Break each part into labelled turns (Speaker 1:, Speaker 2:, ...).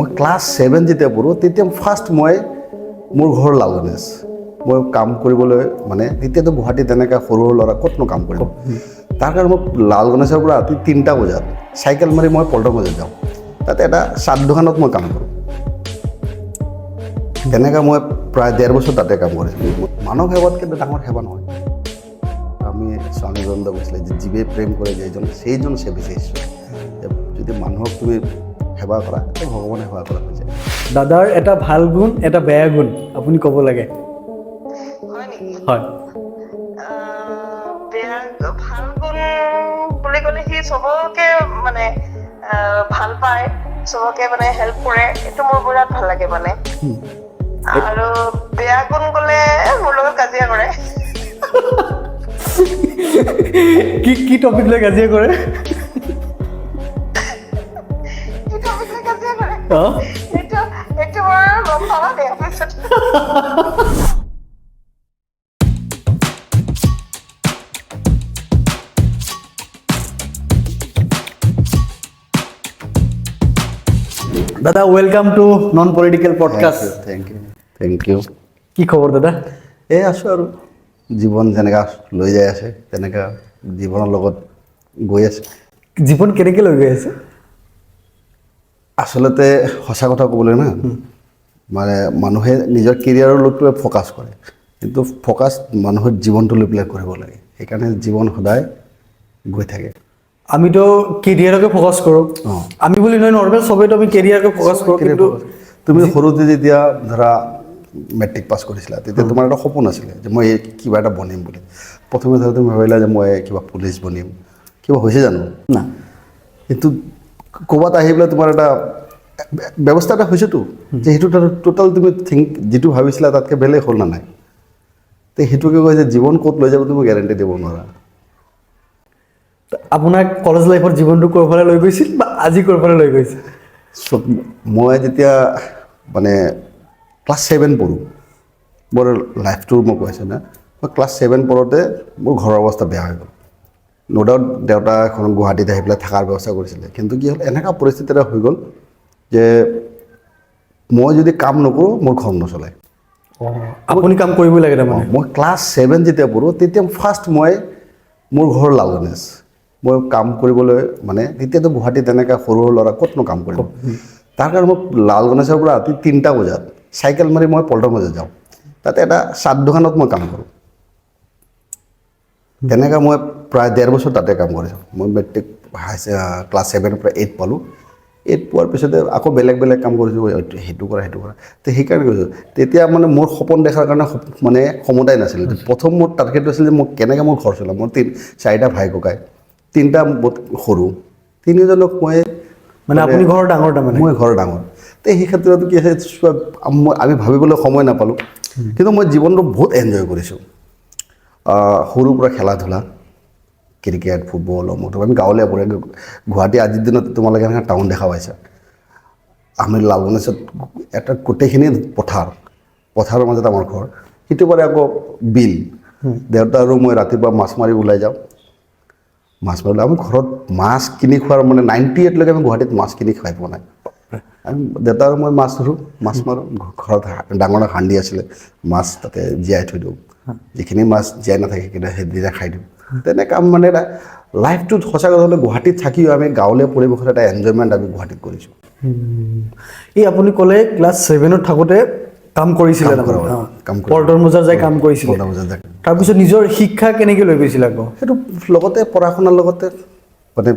Speaker 1: মই ক্লাছ 7 যেতিয়া পঢ়োঁ তেতিয়া ফাৰ্ষ্ট মই মোৰ ঘৰ লালগণেশ মই কাম কৰিবলৈ মানে তেতিয়াতো গুৱাহাটীত তেনেকৈ সৰু সৰু ল'ৰা ক'তনো কাম কৰিব তাৰ কাৰণে মই লালগণেশৰ পৰা ৰাতি 3টা বজাত চাইকেল মাৰি মই পল্টন বজাত যাওঁ তাতে এটা চাট দোকানত মই কাম কৰোঁ তেনেকৈ মই প্ৰায় 1.5 বছৰ তাতে কাম কৰিছিলোঁ মানৱ সেৱাতকৈ ডাঙৰ সেৱা নহয় আমি স্বামী বিবেকানন্দ কৈছিলে যে জীৱে প্ৰেম কৰে যেইজন সেইজন সেবিছে ঈশ্বৰ যদি মানুহক তুমি সেৱা কৰা তো ভগৱানে সেৱা কৰা হৈ যায়
Speaker 2: দাদাৰ এটা ভাল গুণ এটা বেয়া গুণ আপুনি ক'ব লাগে
Speaker 3: হয় নেকি
Speaker 2: হয়
Speaker 3: বেয়া ভাল গুণ বুলি ক'লে সি চবকে মানে ভাল পায় চবকে মানে হেল্প কৰে এইটো মোৰ বিৰাট ভাল লাগে মানে আৰু বেয়া গুণ ক'লে মোৰ লগত কাজিয়া কৰে
Speaker 2: কি টপিক লৈ কাজিয়া কৰে
Speaker 3: কি টপিক লৈ কাজিয়া কৰে
Speaker 2: অঁ
Speaker 3: এইটো বাৰু গম পাবা দেই পিছত
Speaker 2: দাদা welcome to non political podcast
Speaker 1: thank you
Speaker 2: কি খবৰ দাদা
Speaker 1: এই আছোঁ আৰু জীৱন যেনেকৈ লৈ যাই আছে তেনেকৈ জীৱনৰ লগত গৈ আছে
Speaker 2: জীৱন কেনেকৈ লৈ গৈ আছে
Speaker 1: আচলতে সঁচা কথা ক'বলৈ না মানে মানুহে নিজৰ কেৰিয়াৰৰ লগটোৱে ফ'কাছ কৰে কিন্তু ফ'কাছ মানুহৰ জীৱনটো লৈ পেলাই কৰিব লাগে সেইকাৰণে জীৱন সদায় গৈ থাকে
Speaker 2: আমিতো কেৰিয়াৰকে ফ'কাছ কৰোঁ
Speaker 1: অঁ।
Speaker 2: আমি বুলি নহয় নৰ্মেল চবেইতো আমি কেৰিয়াৰকে ফ'কাছ কৰোঁ কিন্তু
Speaker 1: তুমি সৰুতে যেতিয়া ধৰা মেট্ৰিক পাছ কৰিছিলা তেতিয়া তোমাৰ এটা সপোন আছিলে যে মই কিবা এটা বনিম বুলি প্ৰথমে ধৰা তুমি ভাবিলা যে মই কিবা পুলিচ বনিম কিবা হৈছে জানো
Speaker 2: না
Speaker 1: কিন্তু ক'ৰবাত আহি পেলাই তোমাৰ এটা ব্যৱস্থা এটা হৈছেতো যে সেইটো টোটেল তুমি যিটো ভাবিছিলা তাতকৈ বেলেগ হ'ল না নাই তো সেইটোকে কয় যে জীৱন ক'ত লৈ যাব তুমি গেৰেণ্টি দিব নোৱাৰা
Speaker 2: আপোনাক কলেজ লাইফৰ জীৱনটো ক'ৰফালে লৈ গৈছিল বা আজি ক'ৰফালে লৈ গৈছে
Speaker 1: চব মই যেতিয়া মানে ক্লাছ 7 পঢ়োঁ মোৰ লাইফটো মই কৈ আছোঁ না মই ক্লাছ 7 পঢ়োঁতে মোৰ ঘৰৰ অৱস্থা বেয়া হৈ গ'ল ন' ডাউট দেউতা এখন গুৱাহাটীত আহি পেলাই থকাৰ ব্যৱস্থা কৰিছিলে কিন্তু কি হ'ল এনেকুৱা পৰিস্থিতি এটা হৈ গ'ল যে মই যদি কাম নকৰোঁ মোৰ ঘৰ নচলে
Speaker 2: আপুনি কাম কৰিবই লাগে তাৰমানে
Speaker 1: মই ক্লাছ 7 যেতিয়া পঢ়োঁ তেতিয়া ফাৰ্ষ্ট মই মোৰ ঘৰ লালগণেশ মই কাম কৰিবলৈ মানে তেতিয়াতো গুৱাহাটীত তেনেকৈ সৰু সৰু ল'ৰা ক'তনো কাম কৰিব তাৰ কাৰণে মই লালগণেশৰ পৰা ৰাতি 3টা বজাত চাইকেল মাৰি মই পল্টন বজাত যাওঁ তাতে এটা চাট দোকানত মই কাম কৰোঁ তেনেকৈ মই প্ৰায় 1.5 বছৰ তাতে কাম কৰিছোঁ মই মেট্ৰিক ক্লাছ 7ৰ পৰা 8 পালোঁ 8 পোৱাৰ পিছতে আকৌ বেলেগ কাম কৰিছোঁ সেইটো কৰা তো সেইকাৰণে কৈছোঁ তেতিয়া মানে মোৰ সপোন দেখাৰ কাৰণে মানে ক্ষমতাই নাছিল প্ৰথম মোৰ টাৰ্গেট আছিল যে মই কেনেকৈ মোৰ ঘৰ চলাম মোৰ 4টা ভাই ককাই 3টা বহুত সৰু 3জনক মই
Speaker 2: মানে আপুনি ঘৰৰ ডাঙৰ তাৰমানে
Speaker 1: মই ঘৰ ডাঙৰ তো সেই ক্ষেত্ৰত কি আছে আমি ভাবিবলৈ সময় নাপালোঁ কিন্তু মই জীৱনটো বহুত এনজয় কৰিছোঁ সৰুৰ পৰা খেলা ধূলা ক্ৰিকেট ফুটবল অমুক আমি গাঁৱলীয়া পৰে গুৱাহাটী আজিৰ দিনত তোমালোকে এনেকৈ টাউন দেখা পাইছা আমি লালগণেশত এটা গোটেইখিনি পথাৰৰ মাজত আমাৰ ঘৰ সিটো পাৰে আকৌ বিল দেউতা আৰু মই ৰাতিপুৱা মাছ মাৰি ওলাই যাওঁ মাছ মাৰিলে আমি ঘৰত মাছ কিনি খোৱাৰ মানে 98লৈকে আমি গুৱাহাটীত মাছ কিনি খাই পোৱা নাই আমি দেউতা আৰু মই মাছ ধৰোঁ মাছ মাৰোঁ ঘৰত ডাঙৰ হাণ্ডি আছিলে মাছ তাতে জীয়াই থৈ দিওঁ যিখিনি মাছ জীয়াই নাথাকে সেইদিনা খাই দিওঁ তেনেকৈ আমি মানে এটা লাইফটোত সঁচা কথা হ'লে গুৱাহাটীত থাকিও আমি গাঁৱলীয়া পৰিৱেশত এটা এনজয়মেণ্ট আমি গুৱাহাটীত কৰিছোঁ
Speaker 2: এই আপুনি ক'লে ক্লাছ 7ত থাকোঁতে কাম কৰিছিলে পল্টন বজাৰ যাই কাম কৰিছিলে তাৰপিছত নিজৰ শিক্ষা কেনেকৈ লৈ গৈছিল আকৌ
Speaker 1: সেইটো লগতে পঢ়া শুনাৰ লগতে মানে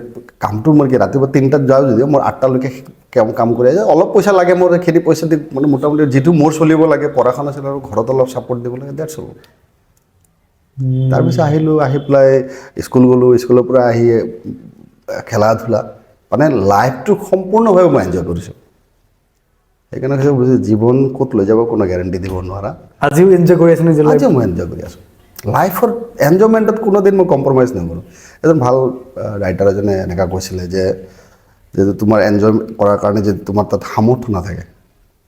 Speaker 1: কামটো মই কি ৰাতিপুৱা 3টাত যাওঁ যদিও মোৰ 8টালৈকে কাম কৰি আছে অলপ পইচা লাগে মোৰ সেইখিনি পইচা দি মানে মোটামুটি যিটো মোৰ চলিব লাগে পঢ়া শুনা আছিল আৰু ঘৰত অলপ ছাপৰ্ট দিব লাগে ডেটছ অল তাৰপিছত আহিলোঁ আহি পেলাই স্কুল গ'লোঁ স্কুলৰ পৰা আহি খেলা ধূলা মানে লাইফটো সম্পূৰ্ণভাৱে মই এনজয় কৰিছোঁ সেইকাৰণে বুজিছোঁ জীৱন ক'ত লৈ যাব কোনো গেৰেণ্টি দিব নোৱাৰা
Speaker 2: আজিও এনজয় কৰি আছে নিজৰ
Speaker 1: আজিও মই এনজয় কৰি আছোঁ লাইফৰ এনজয়মেণ্টত কোনোদিন মই কম্প্ৰমাইজ নকৰোঁ এজন ভাল ৰাইটাৰ এজনে এনেকুৱা কৈছিলে যে তোমাৰ এনজয় কৰাৰ কাৰণে যদি তোমাৰ তাত সামৰ্থ্য নাথাকে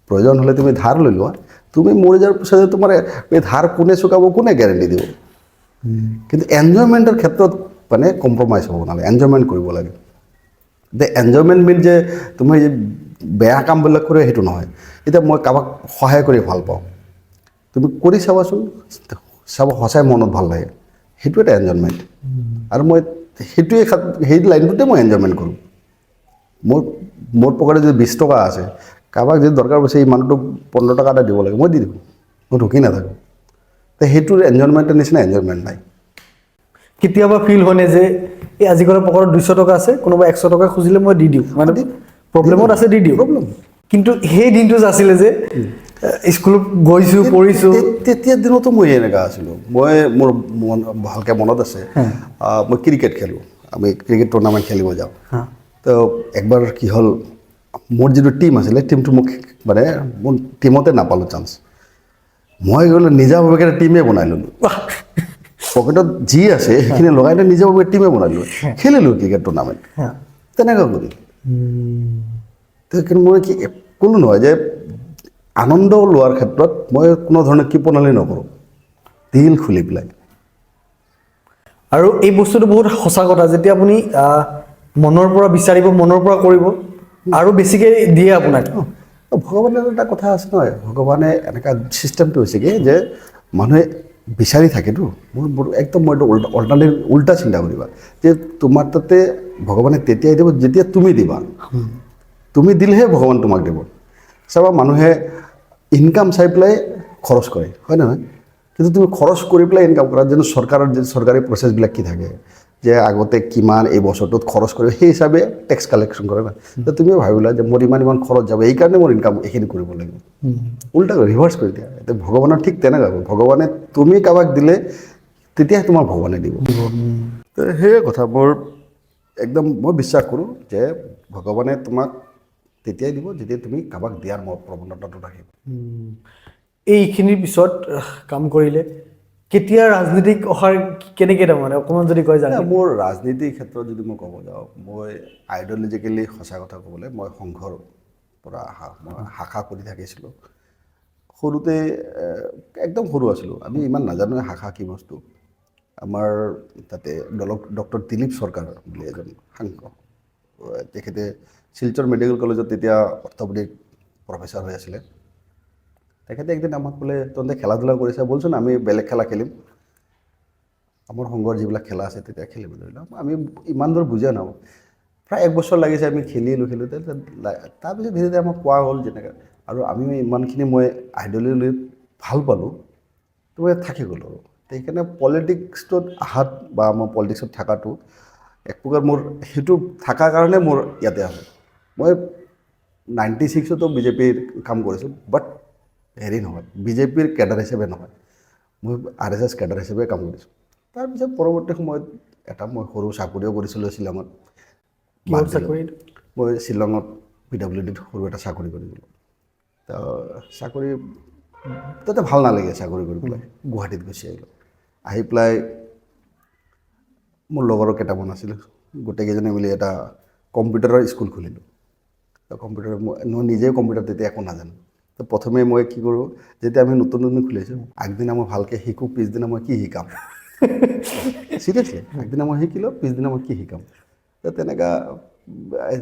Speaker 1: প্ৰয়োজন হ'লে তুমি ধাৰ লৈ লোৱা তুমি মৰি যোৱাৰ পিছত তোমাৰ এই ধাৰ কোনে চুকাব কোনে গেৰেণ্টি দিব কিন্তু এনজয়মেণ্টৰ ক্ষেত্ৰত মানে কম্প্ৰমাইজ হ'ব নালাগে এনজয়মেণ্ট কৰিব লাগে দ্য এনজয়মেণ্ট মিন যে তুমি বেয়া কামবিলাক কৰে সেইটো নহয়। এতিয়া মই কাৰোবাক সহায় কৰি ভাল পাওঁ, তুমি কৰি চাবাচোন, চাব সঁচাই মনত ভাল লাগে, সেইটো এটা এনজয়মেণ্ট। আৰু মই সেইটোৱে সেই লাইনটোতে মই এনজয়মেণ্ট কৰোঁ। মোৰ পকেটত যদি 20 টকা আছে, কাৰোবাক যদি দৰকাৰ হৈছে এই মানুহটোক 15 টকা এটা দিব লাগে, মই দি দিম, মই ঢুকি নাথাকোঁ। তো সেইটোৰ এনজয়মেণ্টৰ নিচিনা এনজয়মেণ্ট নাই।
Speaker 2: কেতিয়াবা ফিল হয়নে যে এই আজিকালি পকেটত 200 টকা আছে, কোনোবা 100 টকা খুজিলে মই দি দিওঁ, মানে প্ৰব্লেমত আছে দি দিওঁ।
Speaker 1: প্ৰব্লেম
Speaker 2: কিন্তু সেই দিনটো যে আছিলে যে স্কুলত গৈছোঁ পঢ়িছোঁ,
Speaker 1: তেতিয়া দিনতো মই এনেকুৱা আছিলোঁ। মোৰ ভালকৈ মনত আছে, মই ক্ৰিকেট খেলোঁ, আমি ক্ৰিকেট টুৰ্ণামেণ্ট খেলিব যাওঁ। তো একবাৰ কি হ'ল, মোৰ যিটো টীম আছিলে টীমটো মোক মানে মোৰ টীমতে নাপালোঁ চান্স। মই গ'লো নিজাববীয়াকৈ টীমে বনাই ল'লোঁ, পকেটত যি আছে সেইখিনি লগাই নিজাববীয়াকৈ টীমে বনাই ল'লোঁ, খেলিলোঁ ক্ৰিকেট টুৰ্ণামেণ্ট। তেনেকুৱা কৰি তো কিন্তু মই কি কোনো নহয় যে আনন্দ লোৱাৰ ক্ষেত্ৰত মই কোনো ধৰণৰ কৃপণালি নকৰোঁ, দিল খুলি পেলাই।
Speaker 2: আৰু এই বস্তুটো বহুত সঁচা কথা, যেতিয়া আপুনি মনৰ পৰা বিচাৰিব, মনৰ পৰা কৰিব, আৰু বেছিকৈ দিয়ে আপোনাক।
Speaker 1: ভগৱানৰ এটা কথা আছে নহয়, ভগৱানে এনেকুৱা ছিষ্টেমটো হৈছেগৈ যে মানুহে বিচাৰি থাকেতো। মোৰ একদম মই এইটো উল্টা চিন্তা কৰিবা যে তোমাৰ তাতে ভগৱানে তেতিয়াই দিব যেতিয়া তুমি দিবা। তুমি দিলেহে ভগৱান তোমাক দিব। চাবা মানুহে ইনকাম চাই পেলাই খৰচ কৰে, হয় নহয়? কিন্তু তুমি খৰচ কৰি পেলাই ইনকাম কৰা, যেনে চৰকাৰৰ যে চৰকাৰী প্ৰচেছবিলাক কি থাকে যে আগতে কিমান এই বছৰটোত খৰচ কৰিব, সেই হিচাপে টেক্স কালেকশ্যন কৰে না। তো তুমিও ভাবিলা যে মোৰ ইমান খৰচ যাব, এইকাৰণে মোৰ ইনকাম এইখিনি কৰিব লাগিব। উল্টা কৰি ৰিভাৰ্চ কৰি দিয়া। এতিয়া ভগৱানৰ ঠিক তেনেকুৱা, ভগৱানে তুমি কাৰোবাক দিলে তেতিয়াহে তোমাৰ ভগৱানে দিব। তো সেয়ে কথা মোৰ একদম মই বিশ্বাস কৰোঁ যে ভগৱানে তোমাক তেতিয়াই দিব যেতিয়া তুমি কাৰোবাক দিয়াৰ প্ৰৱণতাটো ৰাখিবা।
Speaker 2: এইখিনিৰ পিছত কাম কৰিলে কেতিয়া ৰাজনীতিক অহাৰ কেনেকৈ তাৰমানে অকণমান যদি কয় জানে।
Speaker 1: মোৰ ৰাজনীতিৰ ক্ষেত্ৰত যদি মই ক'ব যাওঁ, মই আইডিঅ'লজিকেলি সঁচা কথা ক'বলৈ মই সংঘৰ পৰা মই শাখা কৰি থাকিছিলোঁ। সৰুতে একদম সৰু আছিলোঁ, আমি ইমান নাজানোৱে শাখা কি বস্তু। আমাৰ তাতে ডক্টৰ দিলীপ চৰকাৰ বুলি এজন সাংসদ, তেখেতে শিলচৰ মেডিকেল কলেজত তেতিয়া অৰ্থপেডিক প্ৰফেচাৰ হৈ আছিলে। তেখেতে একদিন আমাক ক'লে, তহঁতে খেলা ধূলা কৰিছা, বলচোন আমি বেলেগ খেলা খেলিম, আমাৰ সংঘৰ যিবিলাক খেলা আছে তেতিয়া খেলিব ধৰিলোঁ। আমি ইমান দূৰ বুজা নাপাওঁ, প্ৰায় 1 বছৰ লাগিছে আমি খেলিলোঁ। তাৰপিছত ধীৰে ধীৰে আমাক কোৱা হ'ল যেনেকৈ, আৰু আমি ইমানখিনি মই আইডিয়লি ভাল পালোঁ, তো মই থাকি গ'লোঁ। সেইকাৰণে পলিটিক্সটোত অহাত বা মই পলিটিক্সত থকাটো এক প্ৰকাৰ মোৰ সেইটো থকাৰ কাৰণে মোৰ ইয়াতে আছে। মই 96তো বিজেপিৰ কাম কৰিছোঁ, বাট হেৰি নহয়, বিজেপিৰ কেডাৰ হিচাপে নহয়, মই RSS কেডাৰ হিচাপে কাম কৰিছোঁ। তাৰপিছত পৰৱৰ্তী সময়ত মই সৰু চাকৰিও কৰিছিলোঁ শ্বিলঙত। মই শ্বিলঙত PWDত সৰু এটা চাকৰি কৰিছিলোঁ। তো চাকৰি তাতে ভাল নালাগে চাকৰি কৰি পেলাই, গুৱাহাটীত গুচি আহিলোঁ। আহি পেলাই মোৰ লগৰ কেইটামান আছিল, গোটেইকেইজনে মিলি এটা কম্পিউটাৰৰ স্কুল খুলিলোঁ। তো কম্পিউটাৰ মই নিজেই কম্পিউটাৰ তেতিয়া একো নাজানো। তো প্ৰথমে মই কি কৰোঁ, যেতিয়া আমি নতুন খুলিছোঁ, আগদিনা মই ভালকৈ শিকোঁ, পিছদিনা মই কি শিকাম। চিৰিয়াছলি, আগদিনা মই শিকিলোঁ, পিছদিনা মই কি শিকাম। তো তেনেকুৱা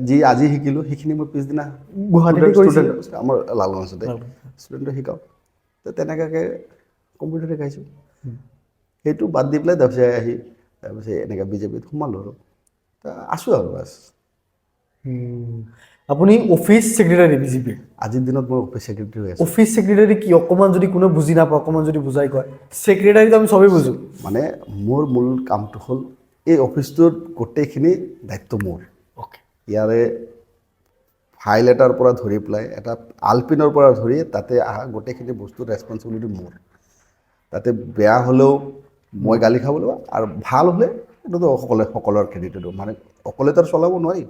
Speaker 1: যি আজি শিকিলোঁ সেইখিনি মই পিছদিনা ষ্টুডেণ্ট আমাৰ লালগঞ্জতে ষ্টুডেণ্টক শিকাওঁ। তো তেনেকুৱাকৈ কম্পিউটাৰ শিকাইছোঁ। সেইটো বাদ দি পেলাই তাৰপিছত এনেকৈ বিজেপিত সোমালোঁ আৰু আছোঁ আৰু বাছ।
Speaker 2: আপুনি অফিচ ছেক্ৰেটাৰী বিজেপিৰ?
Speaker 1: আজিৰ দিনত মই অফিচ ছেক্ৰেটাৰী হৈ আছোঁ।
Speaker 2: অফিচ ছেক্ৰেটাৰী কি, অকণমান যদি কোনো বুজি নাপাওঁ, অকণমান যদি বুজাই কয়। ছেক্ৰেটাৰীটো আমি চবেই বুজোঁ,
Speaker 1: মানে মোৰ মূল কামটো হ'ল এই অফিচটোৰ গোটেইখিনি দায়িত্ব মোৰ। ইয়াৰে ফাইল এটাৰ পৰা ধৰি পেলাই এটা আলপিনৰ পৰা ধৰি তাতে অহা গোটেইখিনি বস্তুৰ ৰেছপনচিবিলিটি মোৰ। তাতে বেয়া হ'লেও মই গালি খাব লাগিব, আৰু ভাল হ'লে এইটোতো সকলোৰে ক্ৰেডিট দিওঁ, মানে অকলেতো চলাব নোৱাৰি।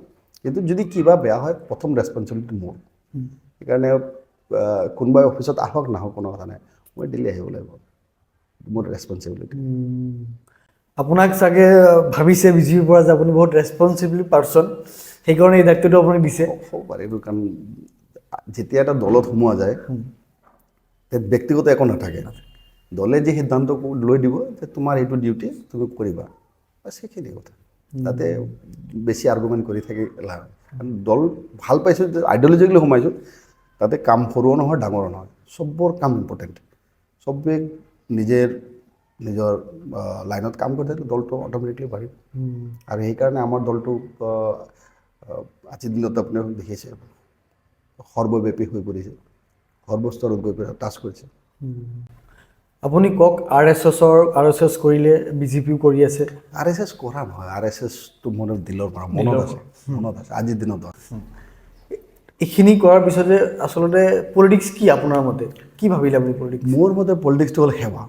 Speaker 1: কিন্তু যদি কিবা বেয়া হয়, প্ৰথম ৰেছপনচিবিলিটি মোৰ। সেইকাৰণে কোনোবাই অফিচত আহক নাহক কোনো কথা নাই, মই দিল্লী আহিব লাগিব, মোৰ ৰেছপনচিবিলিটি।
Speaker 2: আপোনাক চাগে ভাবিছে বিজেপিৰ পৰা যে আপুনি বহুত ৰেছপনচিবল পাৰ্চন, সেইকাৰণে এই দায়িত্বটো আপোনাক দিছে।
Speaker 1: হ'ব পাৰে এইটো, কাৰণ যেতিয়া এটা দলত সোমোৱা যায় তাত ব্যক্তিগত একো নাথাকে। দলে যি সিদ্ধান্ত লৈ দিব যে তোমাৰ এইটো ডিউটি তুমি কৰিবা, বাছ সেইখিনি কথা। তাতে বেছি আৰ্গুমেণ্ট কৰি থাকি লাভ কাৰণ দল ভাল পাইছোঁ আইডিঅ'লজিকেলি সোমাইছোঁ তাতে কাম সৰুও নহয় ডাঙৰো নহয় চবৰ কাম ইম্পৰ্টেণ্ট চবেই নিজৰ লাইনত কাম কৰি থাকিলে দলটো অট'মেটিকলি বাঢ়িব আৰু সেইকাৰণে আমাৰ দলটো আজিৰ দিনত আপুনি দেখিছে সৰ্বব্যাপী হৈ পৰিছে সৰ্বস্তৰত গৈ পেলাই টাচ কৰিছে
Speaker 2: আপুনি কওক আৰ এছ এছ কৰিলে বিজেপিও কৰি আছে
Speaker 1: RSS কৰা নহয় RSSটো মোৰ দিলৰ পৰা মনত আছে আজিৰ দিনত আছে
Speaker 2: এইখিনি কৰাৰ পিছতে আচলতে পলিটিক্স কি আপোনাৰ মতে কি ভাবিলে আপুনি পলিটিক্স
Speaker 1: মোৰ মতে পলিটিক্সটো হ'ল সেৱা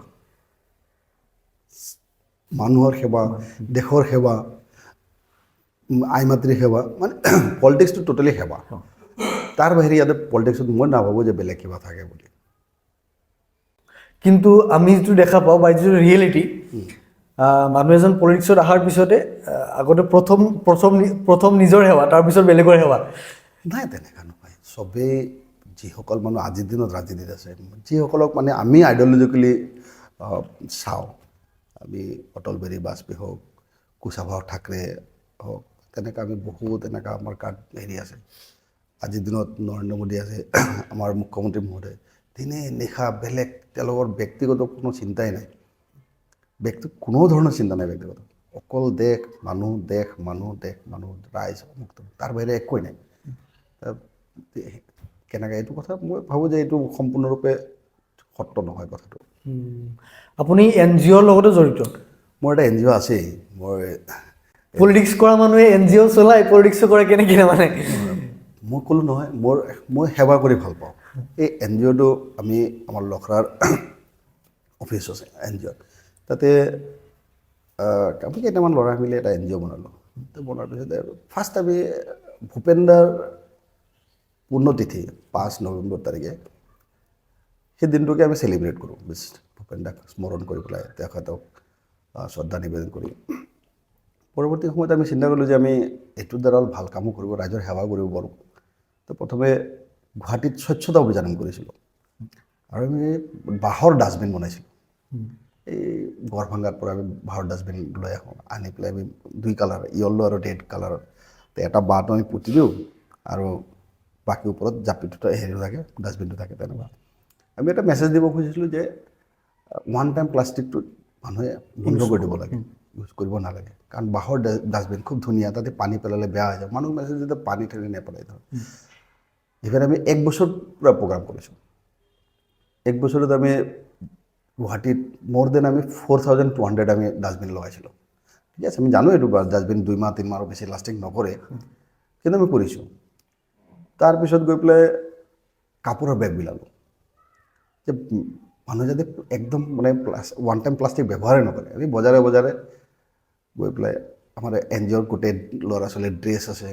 Speaker 1: মানুহৰ সেৱা দেশৰ সেৱা আই মাতৃৰ সেৱা মানে পলিটিক্সটো টোটেলি সেৱা তাৰ বাহিৰে ইয়াতে পলিটিক্সত মই নাভাবোঁ যে বেলেগ কিবা থাকে বুলি
Speaker 2: কিন্তু আমি যিটো দেখা পাওঁ বা যিটো ৰিয়েলিটি মানুহ এজন পলিটিক্সত অহাৰ পিছতে আগতে প্ৰথম নিজৰ সেৱা তাৰপিছত বেলেগৰ সেৱা
Speaker 1: নাই তেনেকুৱা নহয় চবেই যিসকল মানুহ আজিৰ দিনত ৰাজনীতিত আছে যিসকলক মানে আমি আইডিঅ'লজিকেলি চাওঁ আমি অটল বিহাৰী বাজপেয়ী হওক কুশাভাও ঠাকৰে হওক তেনেকৈ আমি বহুত এনেকুৱা আমাৰ কাৰ্ড হেৰি আছে আজিৰ দিনত নৰেন্দ্ৰ মোদী আছে আমাৰ মুখ্যমন্ত্ৰী মহোদয় দিনে নিশা বেলেগ তেওঁলোকৰ ব্যক্তিগত কোনো চিন্তাই নাই কোনো ধৰণৰ চিন্তা নাই ব্যক্তিগত অকল দেশ মানুহ ৰাইজ মুক্ত তাৰ বাহিৰে একোৱেই নাই কেনেকৈ এইটো কথা মই ভাবোঁ যে এইটো সম্পূৰ্ণৰূপে সত্য নহয় কথাটো
Speaker 2: আপুনি NGOৰ লগতো জড়িত
Speaker 1: মোৰ এটা NGO আছেই মই
Speaker 2: পলিটিক্স কৰা মানুহে NGO চলাই পলিটিক্স কৰে কেনেকৈ মানে
Speaker 1: মই ক'লোঁ নহয় মই সেৱা কৰি ভাল পাওঁ এই NGOটো আমি আমাৰ লখৰাৰ অফিচ আছে NGO তাতে আমি কেইটামান ল'ৰা মিলি এটা NGO বনালোঁ বনোৱাৰ পিছতে ফাৰ্ষ্ট আমি ভূপেন্দাৰ পুণ্যতিথি 5 নৱেম্বৰ তাৰিখে সেই দিনটোকে আমি চেলিব্ৰেট কৰোঁ ভূপেন্দাক স্মৰণ কৰি পেলাই তেখেতক শ্ৰদ্ধা নিবেদন কৰি পৰৱৰ্তী সময়ত আমি চিন্তা কৰিলোঁ যে আমি এইটোৰ দ্বাৰা ভাল কামো কৰিব ৰাইজৰ সেৱা কৰিব পাৰোঁ তো প্ৰথমে গুৱাহাটীত স্বচ্ছতা অভিযান কৰিছিলোঁ আৰু আমি বাঁহৰ ডাষ্টবিন বনাইছিলোঁ এই গড়ভাংগাৰ পৰা আমি বাঁহৰ ডাষ্টবিন লৈ আহোঁ আনি পেলাই আমি 2 কালাৰ য়েল্ল' আৰু ৰেড কালাৰত তো এটা বাঁহটো আমি পুতি দিওঁ আৰু বাকী ওপৰত জাপিটো হেৰি থাকে ডাষ্টবিনটো থাকে তেনেকুৱা আমি এটা মেছেজ দিব খুজিছিলোঁ যে ওৱান টাইম প্লাষ্টিকটো মানুহে বন্ধ কৰি দিব লাগে ইউজ কৰিব নালাগে কাৰণ বাঁহৰ ডাষ্টবিন খুব ধুনীয়া তাতে পানী পেলালে বেয়া হৈ যায় মানুহ মেছেজ যেতিয়া পানী ঠেলি নেপেলাই ধৰ ইভেন আমি 1 বছৰ পূৰা প্ৰগ্ৰাম কৰিছোঁ 1 বছৰত আমি গুৱাহাটীত মোৰ দেন আমি 4200 আমি ডাষ্টবিন লগাইছিলোঁ ঠিক আছে আমি জানো এইটো ডাষ্টবিন 2 মাহ 3 মাহৰ বেছি লাষ্টিং নকৰে কিন্তু আমি কৰিছোঁ তাৰপিছত গৈ পেলাই কাপোৰৰ বেগ বিলালোঁ যে মানুহে যাতে একদম মানে ওৱান টাইম প্লাষ্টিক ব্যৱহাৰেই নকৰে আমি বজাৰে গৈ পেলাই আমাৰ NGOৰ গোটেই ল'ৰা ছোৱালীৰ ড্ৰেছ আছে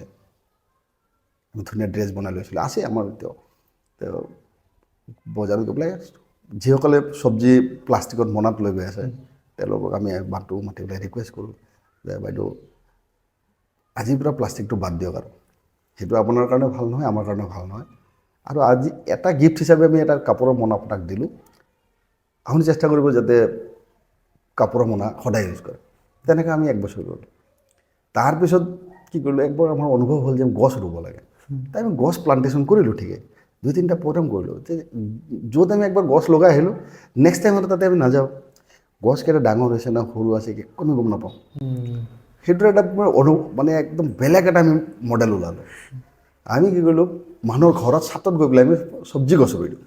Speaker 1: আমি ধুনীয়া ড্ৰেছ বনাই লৈছিলোঁ আছে আমাৰ এতিয়াও বজাৰত গৈ পেলাই যিসকলে চব্জি প্লাষ্টিকত মোনাত লৈ গৈ আছে তেওঁলোকক আমি মাতি পেলাই ৰিকুৱেষ্ট কৰোঁ যে বাইদেউ আজিৰ পৰা প্লাষ্টিকটো বাদ দিয়ক আৰু সেইটো আপোনাৰ কাৰণে ভাল নহয় আমাৰ কাৰণে ভাল নহয় আৰু আজি এটা গিফ্ট হিচাপে আমি এটা কাপোৰৰ মোনা আপোনাক দিলোঁ আপুনি চেষ্টা কৰিব যাতে কাপোৰৰ মোনা সদায় ইউজ কৰে তেনেকৈ আমি 1 বছৰ কৰিলোঁ তাৰপিছত কি কৰিলোঁ একবাৰ আমাৰ অনুভৱ হ'ল যে গছ ৰুব লাগে তাই আমি গছ প্লান্টেশ্যন কৰিলোঁ ঠিকে 2-3টা প্ৰগ্ৰাম কৰিলোঁ যে য'ত আমি একবাৰ গছ লগাই আহিলোঁ নেক্সট টাইমত তাতে আমি নাযাওঁ গছ কেইটা ডাঙৰ হৈছে না সৰু আছে কোনো গম নাপাওঁ সেইটোৰ এটা মানে একদম বেলেগ এটা আমি মডেল ওলালোঁ আমি কি কৰিলোঁ মানুহৰ ঘৰত ছাতত গৈ পেলাই আমি চব্জি গছ ৰুই দিওঁ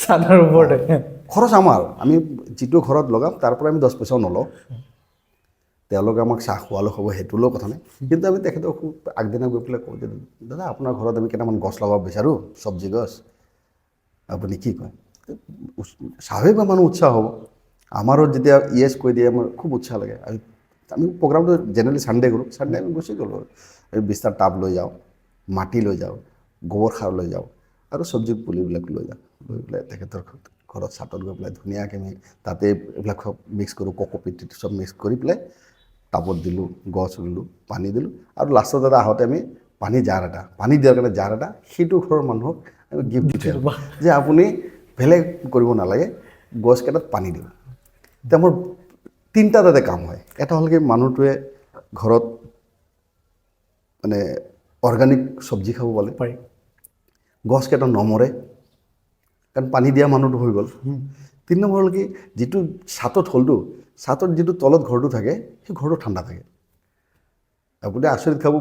Speaker 2: চাদৰ ওপৰতে
Speaker 1: খৰচ আমাৰ আমি যিটো ঘৰত লগাম তাৰ পৰা আমি 10 পইচাও নলওঁ তেওঁলোকে আমাক চাহ খোৱালোঁ হ'ব সেইটোলৈও কথা নাই কিন্তু আমি তেখেতক আগদিনা গৈ পেলাই কওঁ যে দাদা আপোনাৰ ঘৰত আমি কেইটামান গছ লগাব বিচাৰোঁ চব্জি গছ আপুনি কি কয় স্বাভাৱিক মানুহ উৎসাহ হ'ব আমাৰো যেতিয়া ইয়েছ কৈ দিয়ে আমাৰ খুব উৎসাহ লাগে আমি প্ৰগ্ৰামটো জেনেৰেলি ছানডে কৰোঁ ছানডে আমি গুচি গ'লোঁ আমি 20টা টাব লৈ যাওঁ মাটি লৈ যাওঁ গোবৰ সাৰ লৈ যাওঁ আৰু চব্জি পুলিবিলাক লৈ পেলাই তেখেতৰ ঘৰত ছাতত গৈ পেলাই ধুনীয়াকৈ আমি তাতে এইবিলাক সব মিক্স কৰোঁ কক'পিট চব মিক্স কৰি পেলাই টাবত দিলোঁ গছ ৰুলোঁ পানী দিলোঁ আৰু লাষ্টত দাদা আহোঁতে আমি পানী দিয়াৰ কাৰণে জাৰ এটা সেইটো ঘৰৰ মানুহক আমি গিফ্ট দিছোঁ যে আপুনি বেলেগ কৰিব নালাগে গছকেইটাত পানী দিওঁ এতিয়া মোৰ তিনিটা তাতে কাম হয়। এটা হ'ল কি মানুহটোৱে ঘৰত মানে অৰ্গেনিক চব্জি খাব পালে,
Speaker 2: পাৰি
Speaker 1: গছকেইটা নমৰে কাৰণ পানী দিয়া মানুহটো হৈ গ'ল। 3 নম্বৰ হ'ল কি যিটো ছাটত হ'লতো, ছাটত যিটো তলত ঘৰটো থাকে সেই ঘৰটো ঠাণ্ডা থাকে। আপুনি আচৰিত খাব,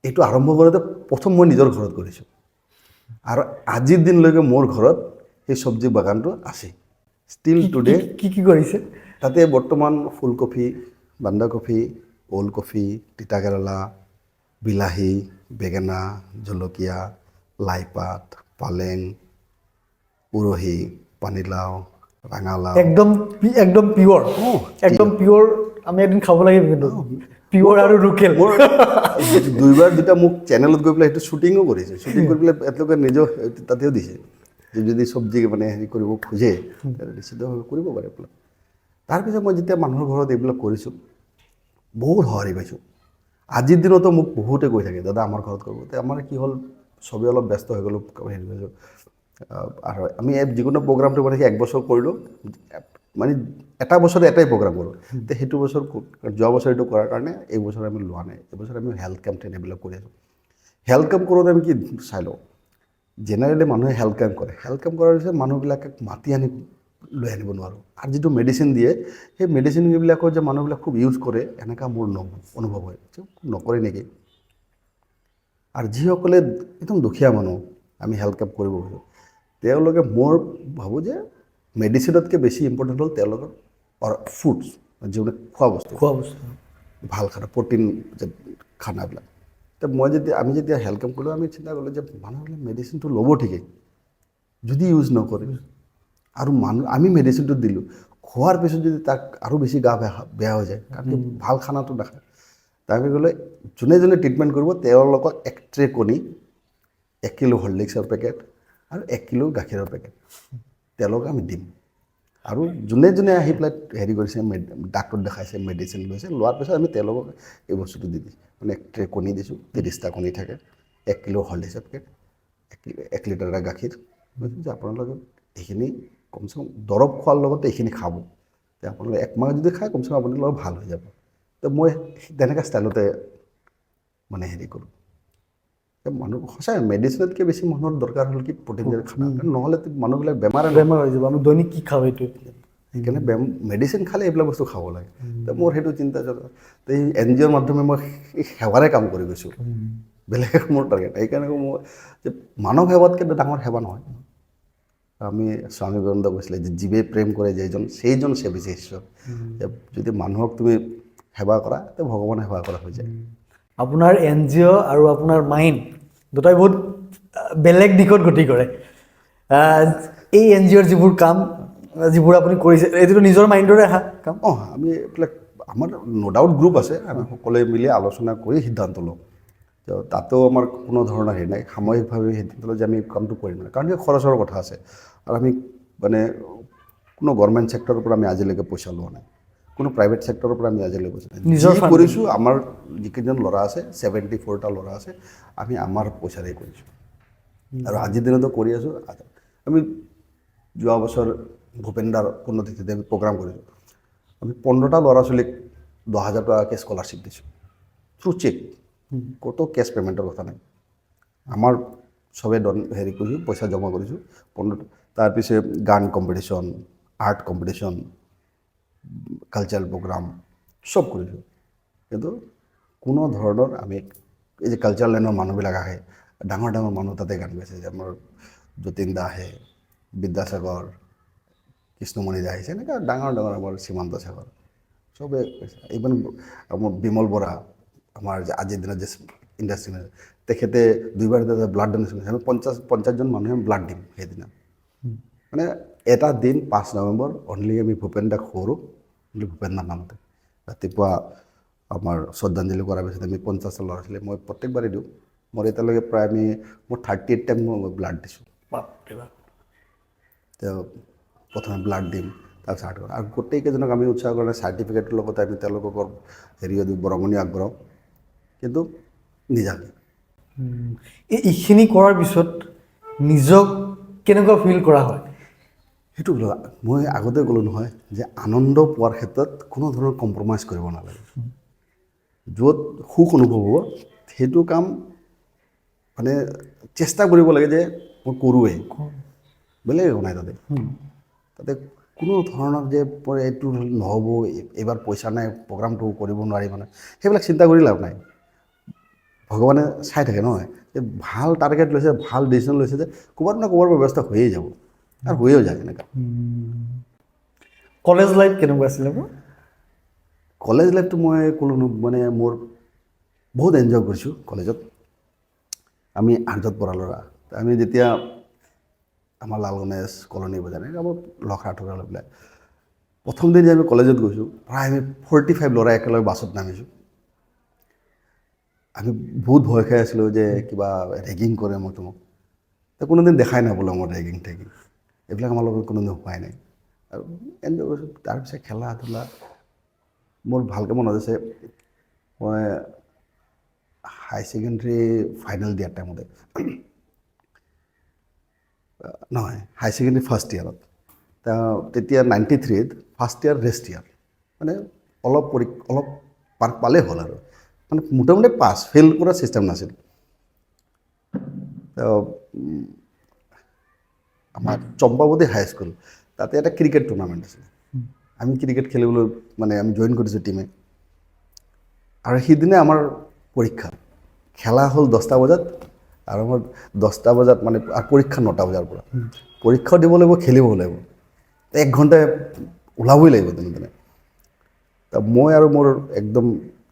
Speaker 1: এইটো আৰম্ভ কৰোঁতে প্ৰথম মই নিজৰ ঘৰত কৰিছোঁ আৰু আজিৰ দিনলৈকে মোৰ ঘৰত সেই চব্জি বাগানটো আছে ষ্টিল টুডে।
Speaker 2: কি কৰিছে?
Speaker 1: তাতে বৰ্তমান ফুলকবি, বন্ধাকবি, ওলকবি, তিতাকেৰেলা, বিলাহী, বেঙেনা, জলকীয়া, লাইপাত, পালেং, উৰহি, পানীলাও, ৰঙালাও,
Speaker 2: একদম পিয়ৰ,
Speaker 1: অঁ,
Speaker 2: একদম পিয়ৰ। আমি এদিন খাব লাগিব কিন্তু পিয়ৰ আৰু লোকেল।
Speaker 1: মোৰ 2 মোক চেনেলত গৈ পেলাই সেইটো শ্বুটিঙো কৰিছে। শ্বুটিং কৰি পেলাই এতিয়ালৈকে নিজেও তাতেও দিছে যে যদি চব্জি মানে হেৰি কৰিব খোজে নিশ্চিতভাৱে কৰিব পাৰে বোলে। তাৰপিছত মই যেতিয়া মানুহৰ ঘৰত এইবিলাক কৰিছোঁ বহুত সঁহাৰি পাইছোঁ। আজিৰ দিনতো মোক বহুতে কৈ থাকে দাদা আমাৰ ঘৰত কৰিব। আমাৰ কি হ'ল চবেই অলপ ব্যস্ত হৈ গ'লোঁ, হেৰি হৈছোঁ আৰু আমি যিকোনো প্ৰগ্ৰামটো মানে 1 বছৰ কৰিলোঁ, মানে এটা বছৰে এটাই প্ৰগ্ৰাম কৰোঁ। তো সেইটো বছৰ যোৱা বছৰ এইটো কৰাৰ কাৰণে এই বছৰ আমি লোৱা নাই। এইবছৰ আমি হেল্থ কেম্প এইবিলাক কৰি আছোঁ। হেল্থ কেম্প কৰোঁতে আমি কি চাই লওঁ, জেনেৰেলি মানুহে হেল্থ কেম্প কৰে। হেল্থ কেম্প কৰাৰ পিছত মানুহবিলাকে মাতি আনি লৈ আনিব নোৱাৰোঁ আৰু যিটো মেডিচিন দিয়ে সেই মেডিচিনবিলাকৰ যে মানুহবিলাক খুব ইউজ কৰে এনেকুৱা মোৰ অনুভৱ হয় যে নকৰে নেকি। আৰু যিসকলে একদম দুখীয়া মানুহ আমি হেল্থ কেম্প কৰিব খোজোঁ তেওঁলোকে মই ভাবোঁ যে মেডিচিনতকৈ বেছি ইম্পৰ্টেণ্ট হ'ল তেওঁলোকৰ ফুডছ, যিবিলাক খোৱা বস্তু ভাল খানা, প্ৰটিন খানাবিলাক। তো আমি যেতিয়া হেল্থ কেম্প কৰিলোঁ আমি চিন্তা কৰিলোঁ যে মানুহবিলাক মেডিচিনটো ল'ব ঠিকেই, যদি ইউজ নকৰে আৰু আমি মেডিচিনটো দিলোঁ, খোৱাৰ পিছত যদি তাক আৰু বেছি গা বেয়া হৈ যায় কাৰণ ভাল খানাটো নাখায়। তাৰপিছত গ'লে যোনে যোনে ট্ৰিটমেণ্ট কৰিব তেওঁলোকক 1 ট্ৰে কণী, 1 কিলো হৰলিক্সৰ পেকেট আৰু 1 কিলো গাখীৰৰ পেকেট তেওঁলোকক আমি দিম। আৰু যোনে যোনে আহি পেলাই হেৰি কৰিছে, ডাক্তৰ দেখাইছে, মেডিচিন লৈছে, লোৱাৰ পিছত আমি তেওঁলোকক এই বস্তুটো দি দিছোঁ। মানে 1 ট্ৰে কণী দিছোঁ, 30টা কণী থাকে, 1 কিলো হৰলিক্সৰ পেকেট, 1 লিটাৰ গাখীৰ যে আপোনালোকে এইখিনি কমচে কম দৰৱ খোৱাৰ লগতে এইখিনি খাব, যে আপোনালোকে 1 মাহ যদি খায় কমচে কম আপোনালোকৰ ভাল হৈ যাব। তো মই তেনেকুৱা ষ্টাইলতে মানে হেৰি কৰোঁ। মানুহ সঁচাই মেডিচিনতকৈ বেছি মানুহৰ দৰকাৰ হ'ল কি প্ৰটিন খানা, নহ'লে মানুহবিলাক বেমাৰ
Speaker 2: হৈ যাব। আমি দৈনিক কি খাওঁ এইটো
Speaker 1: সেইকাৰণে মেডিচিন খালে এইবিলাক বস্তু খাব লাগে। তো মোৰ সেইটো চিন্তা চলে। তো এই NGOৰ মাধ্যমে মই সেৱাৰে কাম কৰি গৈছোঁ, বেলেগ মোৰ টাৰ্গেট। সেইকাৰণে মই যে মানৱ সেৱাতকৈ ডাঙৰ সেৱা নহয়। আমি স্বামী বিবেকানন্দ কৈছিলে যে জীৱে প্ৰেম কৰে যেইজন সেইজন সেবিছে ঈশ্বৰ। যদি মানুহক তুমি সেৱা কৰা তো ভগৱানে সেৱা কৰা হৈ যায়।
Speaker 2: আপোনাৰ NGO আৰু আপোনাৰ মাইণ্ড দুটাই বহুত বেলেগ দিশত গতি কৰে। এই NGOৰ যিবোৰ কাম যিবোৰ আপুনি কৰিছে এইটোতো নিজৰ মাইণ্ডৰে অহা কাম।
Speaker 1: আমি এইবিলাক আমাৰ ন' ডাউট গ্ৰুপ আছে, আমি সকলোৱে মিলি আলোচনা কৰি সিদ্ধান্ত লওঁ। তো তাতেও আমাৰ কোনো ধৰণৰ হেৰি নাই, সাময়িকভাৱে সিদ্ধান্ত লওঁ যে আমি কামটো কৰিম নাই, কাৰণ খৰচৰ কথা আছে। আৰু আমি মানে কোনো গভৰ্ণমেণ্ট ছেক্টৰৰ পৰা আমি আজিলৈকে পইচা লোৱা নাই, কোনো প্ৰাইভেট ছেক্টৰৰ পৰা আমি আজিলৈকে পইচা নাই।
Speaker 2: নিজৰ
Speaker 1: যি কৰিছোঁ আমাৰ যিকেইজন ল'ৰা আছে 74টা ল'ৰা আছে, আমি আমাৰ পইচাৰে কৰিছোঁ আৰু আজিৰ দিনতো কৰি আছোঁ। আমি যোৱা বছৰ ভূপেন দাৰ পুণ্যতিথিতে আমি প্ৰগ্ৰাম কৰিছোঁ। আমি 15টা ল'ৰা ছোৱালীক 10,000 টকাকৈ স্কলাৰশ্বিপ দিছোঁ থ্ৰু চেক, ক'তো কেছ পে'মেণ্টৰ কথা নাই। আমাৰ চবেই হেৰি কৰিছোঁ, পইচা জমা কৰিছোঁ 15টা। তাৰপিছত গান competition, art competition, cultural program চব কৰিছোঁ। কিন্তু কোনো ধৰণৰ আমি এই যে কালচাৰেল লাইনৰ মানুহবিলাক আহে, ডাঙৰ ডাঙৰ মানুহ তাতে গান গাইছে, যে আমাৰ যতীন দা আহে, বিদ্যাসাগৰ, কৃষ্ণমণি দা আহিছে, এনেকুৱা ডাঙৰ ডাঙৰ আমাৰ সীমান্ত শেখৰ চবেই কৈছে। ইভেন আমাৰ বিমল বৰা, আমাৰ যে আজিৰ দিনত যে ইণ্ডাষ্ট্ৰি মেনেজাৰ, তেখেতে 2বাৰ ব্লাড ডনেশ্যন কৰিছে। আমি 50জন মানুহে ব্লাড দিম সেইদিনা। মানে এটা দিন 5 নৱেম্বৰ অনলি আমি ভূপেন দাক সৰু ভূপেন দাৰ নামতে ৰাতিপুৱা আমাৰ শ্ৰদ্ধাঞ্জলি কৰাৰ পিছত আমি 50টা ল'ৰা ছোৱালী, মই প্ৰত্যেকবাৰেই দিওঁ। মোৰ এতিয়ালৈকে প্ৰায় মোৰ 38 টাইম মই ব্লাড দিছোঁ। তেওঁ প্ৰথমে ব্লাড দিম, তাৰপিছত আৰ্ট কৰিম, আৰু গোটেইকেইজনক আমি উৎসাহ কৰা চাৰ্টিফিকেটৰ লগতে আমি তেওঁলোকক হেৰিও দিওঁ, বৰঙণি আগবঢ়াওঁ, কিন্তু নিজাকৈ।
Speaker 2: এইখিনি কৰাৰ পিছত নিজক কেনেকুৱা ফিল কৰা হয়?
Speaker 1: সেইটো মই আগতে ক'লোঁ নহয় যে আনন্দ পোৱাৰ ক্ষেত্ৰত কোনো ধৰণৰ কম্প্ৰমাইজ কৰিব নালাগে। য'ত সুখ অনুভৱ হ'ব সেইটো কাম মানে চেষ্টা কৰিব লাগে যে মই কৰোঁৱেই, বেলেগ একো নাই তাতে। তাতে কোনো ধৰণৰ যে এইটো নহ'ব, এইবাৰ পইচা নাই, প্ৰগ্ৰামটো কৰিব নোৱাৰি, মানে সেইবিলাক চিন্তা কৰি লাভ নাই। ভগৱানে চাই থাকে নহয় যে ভাল টাৰ্গেট লৈছে, ভাল ডিচিশ্যন লৈছে, যে ক'ৰবাত না ক'ৰবাৰ ব্যৱস্থা হৈয়ে যাব আৰু হৈয়েও যায় এনেকুৱা।
Speaker 2: কলেজ লাইফ কেনেকুৱা আছিলে মোৰ?
Speaker 1: কলেজ লাইফটো মই ক'লোঁ মানে মোৰ বহুত এনজয় কৰিছোঁ কলেজত। আমি আৰ্টছত পঢ়া ল'ৰা, আমি যেতিয়া আমাৰ লাল গণেশ কলনী বজাৰ এনেকৈ আমাৰ লখৰা ঠখৰা লৈ পেলাই প্ৰথম দিন যে আমি কলেজত গৈছোঁ, প্ৰায় আমি 45 ল'ৰা একেলগে বাছত নামিছোঁ। আমি বহুত ভয় খাই আছিলোঁ যে কিবা ৰেগিং কৰে মোক তোমাক, কোনোদিন দেখাই নাপালোঁ মোৰ ৰেগিং টেগিং, এইবিলাক আমাৰ লগত কোনোদিন হোৱাই নাই আৰু এনজয় কৰিছোঁ। তাৰপিছত খেলা ধূলা মোৰ ভালকৈ মনত আছে, মই হাই ছেকেণ্ডেৰী ফাইনেল দিয়াৰ টাইমতে, নহয় হাই ছেকেণ্ডেৰী ফাৰ্ষ্ট ইয়াৰত, তেতিয়া 93ত ফাৰ্ষ্ট ইয়াৰ ৰেষ্ট ইয়াৰ, মানে অলপ মাৰ্ক পালেই হ'ল আৰু, মানে মোটামুটি পাছ, ফেইল কৰা ছিষ্টেম নাছিল। আমাৰ চম্পাৱতী হাইস্কুল তাতে এটা ক্ৰিকেট টুৰ্ণামেণ্ট আছিল। আমি ক্ৰিকেট খেলিবলৈ মানে আমি জইন কৰিছোঁ টিমে, আৰু সিদিনা আমাৰ পৰীক্ষা, খেলা হ'ল 10টা বজাত আৰু আমাৰ 10টা বজাত মানে পৰীক্ষা 9টা বজাৰ পৰা। পৰীক্ষাও দিব লাগিব, খেলিবও লাগিব, 1 ঘণ্টা ওলাবই লাগিব তেনে। মই আৰু মোৰ একদম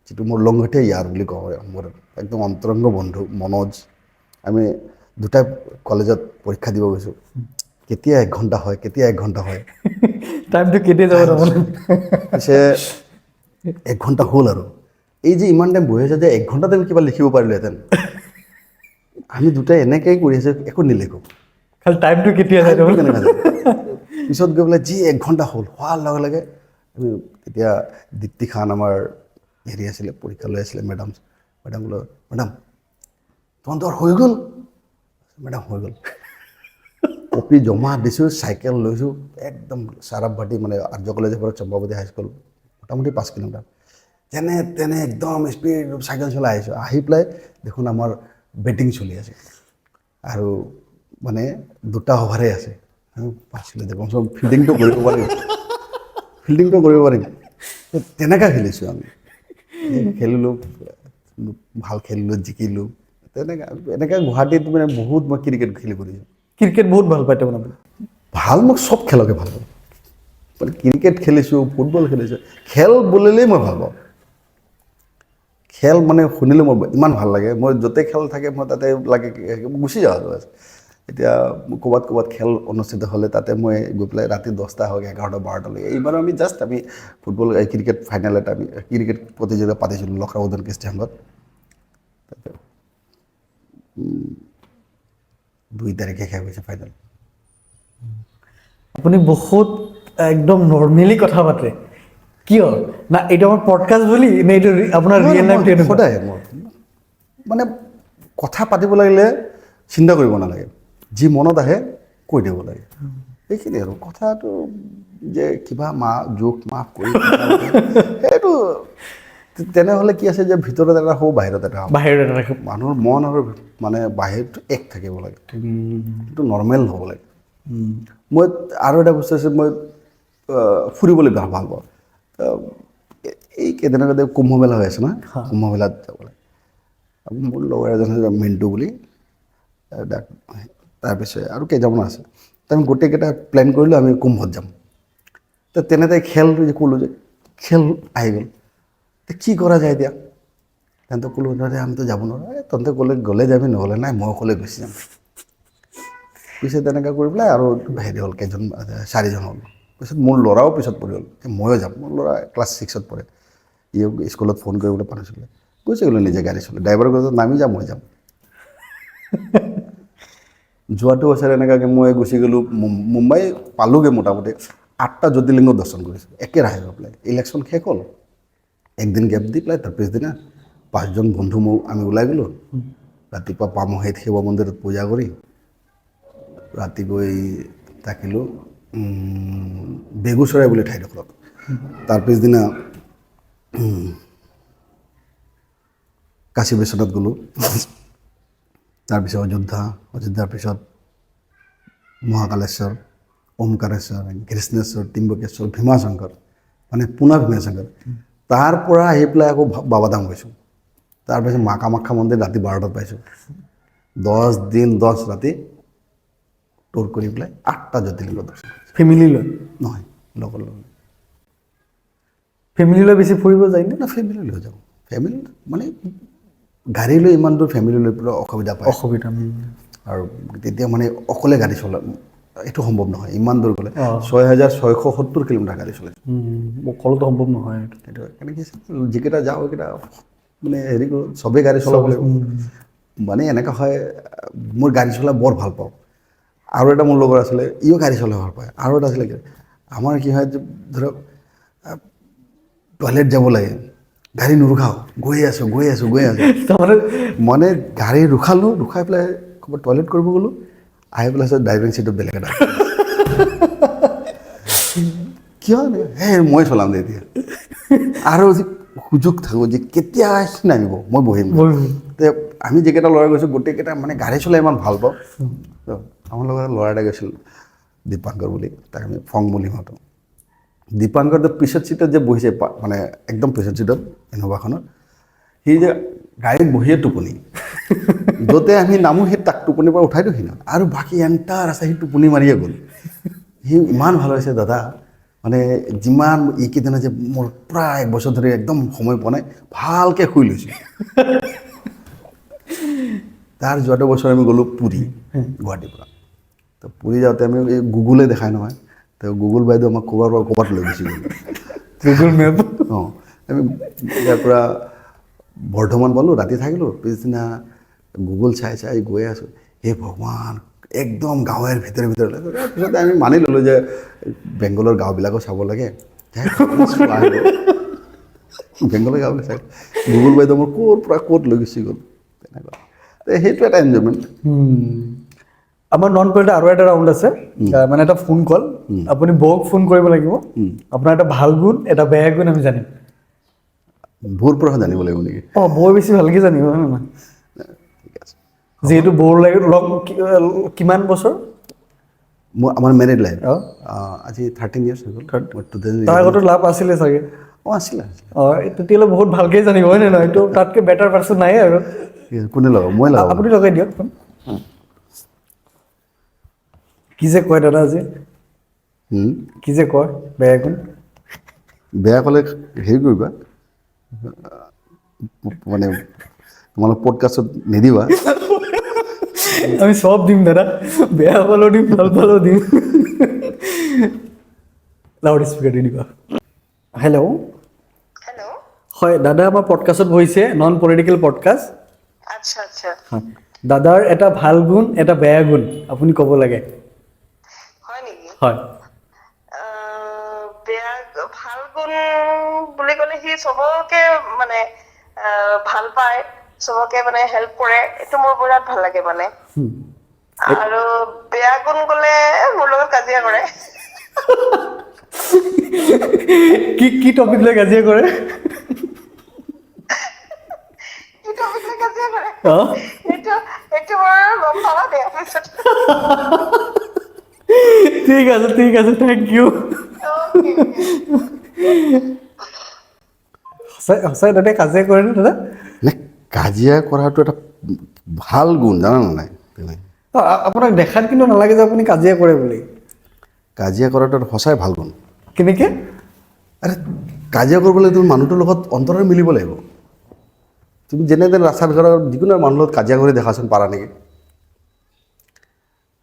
Speaker 1: যিটো মোৰ লংঘতীয়া ইয়াৰ বুলি কওঁ, মোৰ একদম অন্তৰংগ বন্ধু মনোজ, আমি দুটাই কলেজত পৰীক্ষা দিব গৈছোঁ। কেতিয়া 1 ঘণ্টা হয়, কেতিয়া 1 ঘণ্টা হয়,
Speaker 2: টাইমটো কেতিয়া যাব তাৰমানে।
Speaker 1: পিছে 1 ঘণ্টা হ'ল আৰু এই যে ইমান টাইম বহি আছে যে 1 ঘণ্টাতে আমি কিবা লিখিব পাৰিলোহেঁতেন। আমি দুটাই এনেকেই কৰি আছোঁ, একো নিলিখোঁ,
Speaker 2: খালি টাইমটো কেতিয়া যায় তাৰমানে।
Speaker 1: কেনেকৈ যায়। পিছত গৈ পেলাই যি 1 ঘণ্টা হ'ল, হোৱাৰ লগে লগে আমি তেতিয়া দীপ্তি খান আমাৰ হেৰি আছিলে, পৰীক্ষা লৈ আছিলে, মেডাম বোলে, মেডাম তোমালোকৰ হৈ গ'ল? মেডাম হৈ গ'ল। কপি জমা দিছোঁ, চাইকেল লৈছোঁ, একদম চাৰাপবাটি মানে আৰ্য কলেজৰ পৰা চম্পাৱতী হাইস্কুল মোটামুটি 5 কিলোমিটাৰ, যেনে তেনে একদম স্পীড চাইকেল চলাই আহিছোঁ। আহি পেলাই দেখোন আমাৰ বেটিং চলি আছে আৰু মানে 2টা অভাৰে আছে। পাইছিলোঁ যে কমচে কম ফিল্ডিংটো কৰিব পাৰিম, তেনেকৈ খেলিছোঁ আমি। খেলিলোঁ, ভাল খেলিলোঁ, জিকিলোঁ, এনেকৈ গুৱাহাটীত মানে বহুত মই ক্ৰিকেট খেলি কৰিছোঁ।
Speaker 2: ক্ৰিকেট বহুত ভাল পায় তাৰমানে।
Speaker 1: ভাল, মই চব খেলকে ভাল পাওঁ, মানে ক্ৰিকেট খেলিছোঁ, ফুটবল খেলিছোঁ, খেল বুলিলেই মই ভাল পাওঁ। খেল মানে শুনিলে মোৰ ইমান ভাল লাগে, মই য'তে খেল থাকে মই তাতে লাগে গুচি যাওঁ আৰু। এতিয়া ক'ৰবাত খেল অনুষ্ঠিত হ'লে তাতে মই গৈ পেলাই ৰাতি 10টা হওক 11টা 12টালৈকে। এইবাৰ আমি জাষ্ট আমি ফুটবল ক্ৰিকেট ফাইনেল এটা আমি ক্ৰিকেট প্ৰতিযোগিতা পাতিছিলোঁ লখৰা উদ্যান ষ্টেডিয়ামত, 2 তাৰিখে শেষ হৈছে ফাইনেল।
Speaker 2: আপুনি বহুত একদম নৰ্মেলি কথা পাতে, কিয়? না এইটো আমাৰ পডকাষ্ট বুলি, নে এইটো আপোনাৰ ৰিয়েল লাইফটো এনেকুৱা?
Speaker 1: সদায় মোৰ মানে কথা পাতিব লাগিলে চিন্তা কৰিব নালাগে, যি মনত আহে কৈ দিব লাগে, সেইখিনি আৰু। কথাটো যে কিবা জোখ মাফ কৰি সেইটো তেনেহ'লে কি আছে যে ভিতৰত এটা হওঁ, বাহিৰত এটা হওঁ।
Speaker 2: বাহিৰত ৰাখোঁ।
Speaker 1: মানুহৰ মন আৰু মানে বাহিৰটো এক থাকিব লাগে, সেইটো নৰ্মেল হ'ব লাগে। মই আৰু এটা বস্তু আছে, মই ফুৰিবলৈ ভাল পাওঁ। এই কেইদিনতে কুম্ভ মেলা হৈ আছে নহয়, কুম্ভ মেলাত যাব লাগে। মোৰ লগৰ এজন আছে মিণ্টু বুলি, তাৰপিছত আৰু কেইজনমান আছে, আমি গোটেইকেইটা প্লেন কৰিলোঁ আমি কুম্ভত যাম। তো তেনেতে খেলটো যে ক'লোঁ যে খেল আহি গ'ল, কি কৰা যায় এতিয়া? তেন্তে ক'লোঁ আমিতো যাব নোৱাৰোঁ, তহঁতে গ'লে যাবি, নহ'লে নাই, মই অকলে গুচি যাম। পিছত তেনেকৈ কৰি পেলাই আৰু হেৰি হ'ল, 4জন হ'ল। পিছত মোৰ ল'ৰাও পিছত পৰিল, ময়ো যাম। মোৰ ল'ৰা ক্লাছ 6ত পঢ়ে, ই স্কুলত ফোন কৰিবলৈ পাহৰি চলে, গৈছে গ'লো নিজে গাড়ী চলাই, ড্ৰাইভাৰৰ ঘৰত নামি যাম, মই যাম। যোৱাটো বছৰ এনেকুৱাকৈ মই গুচি গ'লোঁ মুম্বাই, পালোঁগৈ মোটামুটি 8টা জ্যোতিৰ্লিংগ দৰ্শন কৰিছোঁ একেৰাহে গৈ পেলাই। ইলেকশ্যন শেষ হ'ল, একদিন গেপ দি পেলাই তাৰ পিছদিনা 5জন বন্ধু আমি ওলাই গ'লোঁ। ৰাতিপুৱা পামহিত শিৱ মন্দিৰত পূজা কৰি ৰাতি গৈ থাকিলোঁ বেগুচৰাই বুলি ঠাইডোখৰত তাৰ পিছদিনা কাশী বিশ্বনাথ গ'লোঁ তাৰপিছত অযোধ্যাৰ পিছত মহাকালেশ্বৰ ওমকাৰেশ্বৰ কৃষ্ণেশ্বৰ ত্ৰিম্বকেশ্বৰ ভীমাশংকৰ মানে পুনা ভীমাশংকৰ তাৰ পৰা আহি পেলাই আকৌ বাবাধাম গৈছোঁ তাৰপিছত মা কামাখ্যা মন্দিৰ ৰাতি 12টাত পাইছোঁ 10 দিন 10 ৰাতি টুৰ কৰি পেলাই 8টা জ্যোতিৰ্লিংগ দৰ্শন
Speaker 2: ফেমিলি লৈ
Speaker 1: নহয় লগৰ লগত
Speaker 2: ফেমিলি লৈ বেছি ফুৰিব যায়নে
Speaker 1: না ফেমিলি লৈ যাওঁ ফেমিলি মানে গাড়ী লৈ ইমান দূৰ ফেমিলি লৈ পেলাই অসুবিধা পায়
Speaker 2: অসুবিধা
Speaker 1: আৰু তেতিয়া মানে অকলে গাড়ী চলা এইটো সম্ভৱ নহয় ইমান দূৰ গ'লে 6670 কিলোমিটাৰ গাড়ী চলাইছোঁ
Speaker 2: অকলেতো সম্ভৱ নহয়
Speaker 1: সেইটো কেনেকৈ যিকেইটা যাওঁ সেইকেইটা মানে হেৰি কৰোঁ চবেই গাড়ী চলাব লাগিব মানে এনেকুৱা হয় মোৰ গাড়ী চলাই বৰ ভাল পাওঁ আৰু এটা মোৰ লগৰ আছিলে ইও গাড়ী চলাই ভাল পায় আৰু এটা আছিলে আমাৰ কি হয় ধৰক টয়লেট যাব লাগে গাড়ী নুৰুখাওঁ গৈ আছোঁ
Speaker 2: তাৰমানে
Speaker 1: মানে গাড়ী ৰখাই পেলাই ক'ৰবাত টয়লেট কৰিব গ'লোঁ আহি পেলাই ড্ৰাইভিং চিটত বেলেগ এটা কিয় মই চলাম দে এতিয়া আৰু যি সুযোগ থাকোঁ যে কেতিয়া নামিব মই বহিম আমি যিকেইটা ল'ৰা গৈছোঁ গোটেইকেইটা মানে গাড়ী চলাই ইমান ভাল পাওঁ আমাৰ লগত ল'ৰা এটা গৈছিল দীপাংকৰ বুলি তাক আমি ফং বুলি মাতোঁ দীপাংকৰ পিছত চিটত যে বহিছে মানে একদম পিছত চিটত ইন'ভাখনত সি যে গাড়ীত বহিয়ে টোপনি য'তে আমি নামো সেই তাক টোপনিৰ পৰা উঠাই দিওঁ সি আৰু বাকী এণ্টাৰ আছে সি টোপনি মাৰিয়ে গ'ল সি ইমান ভাল হৈছে দাদা মানে যিমান এইকেইদিনা যে মোৰ প্ৰায় 1 বছৰ ধৰি একদম সময় পোৱা নাই ভালকৈ শুই লৈছোঁ তাৰ যোৱাটো বছৰ আমি গ'লোঁ পুৰী গুৱাহাটীৰ পৰা তো পুৰী যাওঁতে আমি এই গুগলে দেখাই নহয় তো গুগল বাইদেউ আমাক ক'ৰবাত লৈ গুচি গ'ল
Speaker 2: গুগল মেপ
Speaker 1: অঁ আমি ইয়াৰ পৰা বৰ্ধমান পালোঁ ৰাতি থাকিলোঁ পিছদিনা গুগল চাই গৈ আছোঁ হে ভগৱান একদম গাঁৱৰ ভিতৰে তাৰপিছতে আমি মানি ল'লোঁ যে বেংগলৰ গাঁওবিলাকো চাব লাগে বেংগলৰ গাঁওবিলাক চাই গুগল বাইদেউ মোৰ ক'ৰ পৰা ক'ত লৈ গুচি গ'ল তেনেকুৱা সেইটো এটা এনজয়মেণ্ট
Speaker 2: আমাৰ নন পইণ্টত আৰু এটা ৰাউণ্ড আছে মানে এটা ফোন কল আপুনি বৌক ফোন কৰিব লাগিব আপোনাৰ এটা ভাল গুণ এটা বেয়া গুণ আমি জানিম
Speaker 1: বৌৰ পৰা জানিব লাগিব নেকি
Speaker 2: বৌ বেছি ভালকৈ জানিব হয় নহয়
Speaker 1: ঠিক আছে
Speaker 2: যিহেতু বৌৰ লগত লগ কিমান বছৰ
Speaker 1: আমাৰ মেৰিড লাইফ আজি 13 years হৈ গ'ল
Speaker 2: তাৰ আগতো লাভ আছিলে চাগে
Speaker 1: আছিলে
Speaker 2: তেতিয়াহ'লে বহুত ভালকৈ জানিব হয় নে নহয় এইটো তাতকৈ বেটাৰ পাৰ্চন নাই আৰু
Speaker 1: কোনে লগাব মই লগাব
Speaker 2: আপুনি লগাই দিয়ক কি যে কয় দাদা আজি কি যে কয় বেয়া গুণ
Speaker 1: বেয়া ক'লে হেৰি কৰিবা মানে তোমালোক পডকাষ্টত নিদিবা
Speaker 2: আমি সব দিম দাদা বেয়া পালেও দিম ভাল পালেও দিম লাউড স্পীকাৰ দি দিবা হেল্ল'
Speaker 3: হেল্ল'
Speaker 2: হয় দাদা আমাৰ পডকাষ্টত বহিছে নন পলিটিকেল পডকাষ্ট
Speaker 3: আচ্ছা আচ্ছা
Speaker 2: দাদাৰ এটা ভাল গুণ এটা বেয়া গুণ আপুনি ক'ব লাগে
Speaker 3: হয় নেকি
Speaker 2: হয়
Speaker 3: বেয়া ভাল গুণ বুলি ক'লে সি চবকে মানে ভাল পায় চবকে মানে হেল্প কৰে এইটো মোৰ বিৰাট ভাল লাগে মানে আৰু বেয়া গুণ ক'লে মোৰ লগত কাজিয়া কৰে
Speaker 2: কি টপিক লৈ কাজিয়া কৰে
Speaker 3: কি টপিক লৈ কাজিয়া কৰে এইটো মই গম পাবা দে পিছত
Speaker 2: ঠিক আছে থেংক ইউ সঁচাই দাদাই কাজিয়া কৰে নে দাদা
Speaker 1: নে কাজিয়া কৰাটো এটা ভাল গুণ জানা নাই তুমি
Speaker 2: আপোনাক দেখাত কিন্তু নালাগে যে আপুনি কাজিয়া কৰে বুলি
Speaker 1: কাজিয়া কৰাটো এটা সঁচাই ভাল গুণ
Speaker 2: কেনেকৈ
Speaker 1: আৰে কাজিয়া কৰিবলৈ তুমি মানুহটোৰ লগত অন্তৰে মিলিব লাগিব তুমি যেনে তেনে ৰাস্তা ভিতৰত যিকোনো মানুহৰ লগত কাজিয়া কৰি দেখাচোন পাৰা নেকি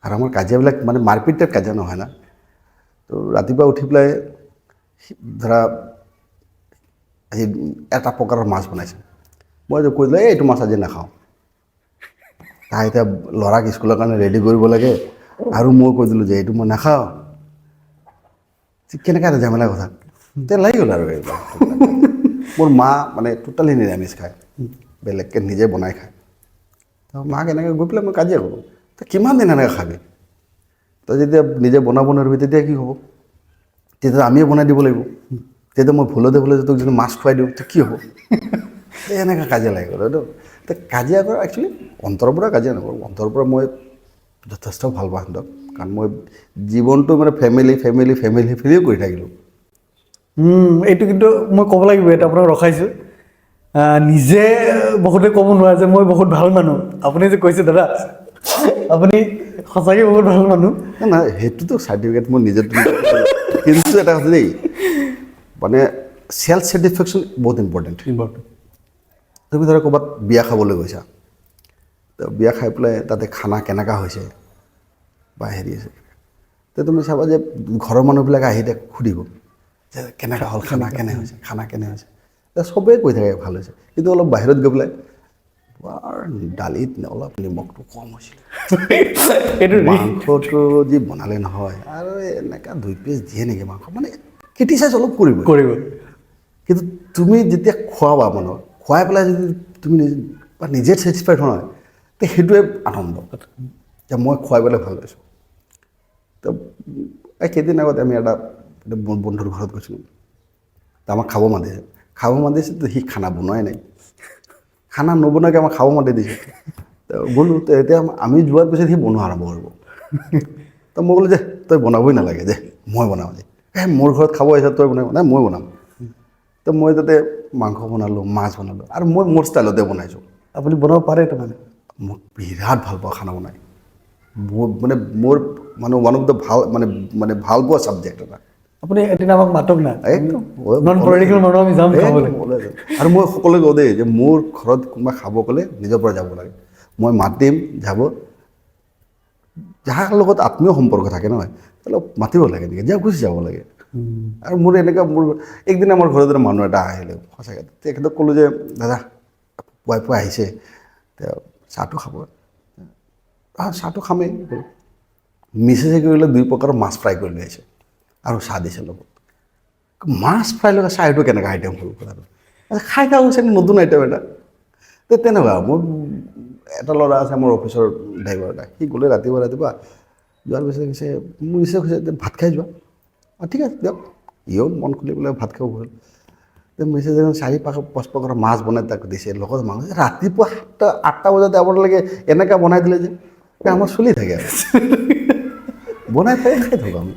Speaker 1: আৰু আমাৰ কাজিয়াবিলাক মানে মাৰপিট টাইপ কাজিয়া নহয় না তো ৰাতিপুৱা উঠি পেলাই ধৰা এই এটা প্ৰকাৰৰ মাছ বনাইছে মই যে কৈ দিলোঁ এইটো মাছ আজি নাখাওঁ তাই এতিয়া ল'ৰাক স্কুলৰ কাৰণে ৰেডি কৰিব লাগে আৰু মই কৈ দিলোঁ যে এইটো মই নাখাওঁ কেনেকৈ এটা ঝামেলা কথা তেতিয়া লাগি গ'ল আৰু এইবিলাক মোৰ মা মানে টোটেলি নিৰামিষ খায় বেলেগকৈ নিজে বনাই খায় তো মাক এনেকৈ গৈ পেলাই মই কাজিয়া কৰোঁ তো কিমান দিন এনেকৈ খাবি তই যেতিয়া নিজে বনাব নোৱাৰিবি তেতিয়া কি হ'ব? তেতিয়া আমিয়ে বনাই দিব লাগিব। তেতিয়া মই ভুলতে তোক যদি মাছ খুৱাই দিওঁ তেতিয়া কি হ'ব? এনেকৈ কাজিয়া লাগি গ'ল এইটো। কাজিয়া কৰা একচুৱেলি অন্তৰৰ পৰা কাজিয়া নকৰোঁ, অন্তৰৰ পৰা মই যথেষ্ট ভাল পাওঁ সিহঁতক, কাৰণ মই জীৱনটো মানে ফেমিলি কৰি থাকিলোঁ।
Speaker 2: এইটো কিন্তু মই ক'ব লাগিব, এটা আপোনাক ৰখাইছোঁ। নিজে বহুতে ক'ব নোৱাৰে যে মই বহুত ভাল মানুহ। আপুনি যে কৈছে দাদা, আপুনি সঁচাকৈ বহুত ভাল মানুহ।
Speaker 1: নাই সেইটোতো চাৰ্টিফিকেট মই নিজে কিন্তু এটা কথা দেই, মানে চেল্ফ ছেটিছফেকশ্যন বহুত ইম্পৰ্টেণ্ট। তুমি ধৰা ক'ৰবাত বিয়া খাবলৈ গৈছা, তো বিয়া খাই পেলাই তাতে খানা কেনেকুৱা হৈছে বা হেৰি আছে, তো তুমি চাবা যে ঘৰৰ মানুহবিলাকে আহি সুধিব যে কেনেকুৱা হ'ল খানা, কেনে হৈছে। চবেই কৈ থাকে ভাল হৈছে, কিন্তু অলপ বাহিৰত গৈ পেলাই দালিত অলপ নিমখটো কম হৈছিলে, মাংসটো যি বনালে নহয়, আৰু এনেকুৱা 2 পিচ দিয়ে নেকি মাংস, মানে ক্ৰিটিচাইজ অলপ কৰিব। কিন্তু তুমি যেতিয়া খোৱাবা মানুহক, খুৱাই পেলাই যদি তুমি নিজে ছেটিছফাইড হয়, তো সেইটোৱে আনন্দ যে মই খুৱাই পেলাই ভাল পাইছোঁ। তো কেইদিন আগত আমি এটা বন্ধুৰ ঘৰত গৈছিলোঁ, তো আমাক খাব মাতিছে, তো সি খানা বনোৱাই নাই, খানা নবনোৱাকৈ আমাক খাব মাতি দিছে। তো গ'লোঁ, তো এতিয়া আমি যোৱাৰ পিছত সি বনোৱা আৰম্ভ কৰিব। তো মই ক'লোঁ যে তই বনাবই নালাগে, যে মই বনাওঁ, যে মোৰ ঘৰত খাব আহিছে তই বনাব, নাই মই বনাম। তো মই তাতে মাংস বনালোঁ, মাছ বনালোঁ, আৰু মই মোৰ ষ্টাইলতে বনাইছোঁ।
Speaker 2: আপুনি বনাব পাৰে তাৰমানে?
Speaker 1: মই বিৰাট ভাল পাওঁ খানা বনাই, মোৰ ওৱান অফ দ্য ভাল পোৱা ছাবজেক্ট এটা।
Speaker 2: আপুনি এদিন আমাক মাতক না,
Speaker 1: একদম
Speaker 2: নন পলিটিকেল মানুহ আমি যাম খাবলৈ।
Speaker 1: আৰু মই সকলোৱে কওঁ দেই যে মোৰ ঘৰত কোনোবা খাব গ'লে নিজৰ পৰা যাব লাগে, মই মাতিম যাব, যাৰ লগত আত্মীয় সম্পৰ্ক থাকে নহয় অলপ মাতিব লাগে নেকি, যা গুচি যাব লাগে। আৰু মোৰ একদিন আমাৰ ঘৰত মানুহ এটা আহিলে, সঁচাকৈ তেখেতক ক'লোঁ যে দাদা পুৱাই আহিছে, চাহটো খাব, চাহটো খামেই। মিছেছে কৰিলে 2 প্ৰকাৰৰ মাছ ফ্ৰাই কৰি লৈ আহিছে আৰু চাহ দিছে লগত। মাছ ফ্ৰাই লগত চাহ, এইটো কেনেকুৱা আইটেম হ'ল কথাটো, খাই হৈছে নতুন আইটেম এটা। তেনেকুৱা মোৰ এটা ল'ৰা আছে, মোৰ অফিচৰ ড্ৰাইভাৰ এটা, সি গ'লে ৰাতিপুৱা যোৱাৰ পিছত কৈছে, মোৰ ইচ্ছা কৈছে ভাত খাই যোৱা। ঠিক আছে দিয়ক, ইও মন খুলি পেলাই ভাত খাব গ'ল। মেছেজ 4-5 প্ৰকাৰৰ মাছ বনাই তাক দিছে, লগত মাংস। ৰাতিপুৱা 7-8টা বজাতে আপোনালোকে এনেকুৱা বনাই দিলে যে আমাৰ চলি থাকে আৰু বনাই খাই থাকোঁ আমি।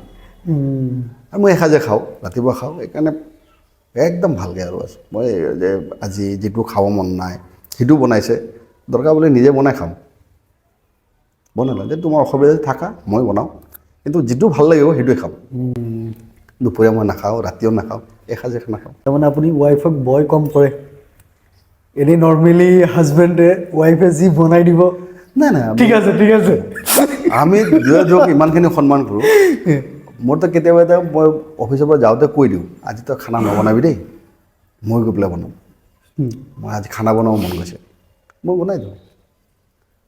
Speaker 1: আৰু মই এসাঁজে খাওঁ, ৰাতিপুৱা খাওঁ, সেইকাৰণে একদম ভালকৈ আৰু আছোঁ মই। যে আজি যিটো খাব মন নাই সেইটো বনাইছে, দৰকাৰ বুলি নিজে বনাই খাম, বনালে যে তোমাৰ অসুবিধা থাকা মই বনাওঁ, কিন্তু যিটো ভাল লাগিব সেইটোৱে খাম। দুপৰীয়া মই নাখাওঁ, ৰাতিও নাখাওঁ, এসাঁজে নাখাওঁ।
Speaker 2: তাৰমানে আপুনি ৱাইফক বয় কম কৰে? এনেই নৰ্মেলি হাজবেণ্ডে ৱাইফে যি বনাই দিব,
Speaker 1: নাই
Speaker 2: ঠিক আছে
Speaker 1: আমি দুয়োক ইমানখিনি সন্মান কৰোঁ। মোৰতো কেতিয়াবা মই অফিচৰ পৰা যাওঁতে কৈ দিওঁ, আজি তই খানা নবনাবি দেই, মই গৈ পেলাই বনাম। মই আজি খানা বনাব মন গৈছে, মই বনাই দিওঁ।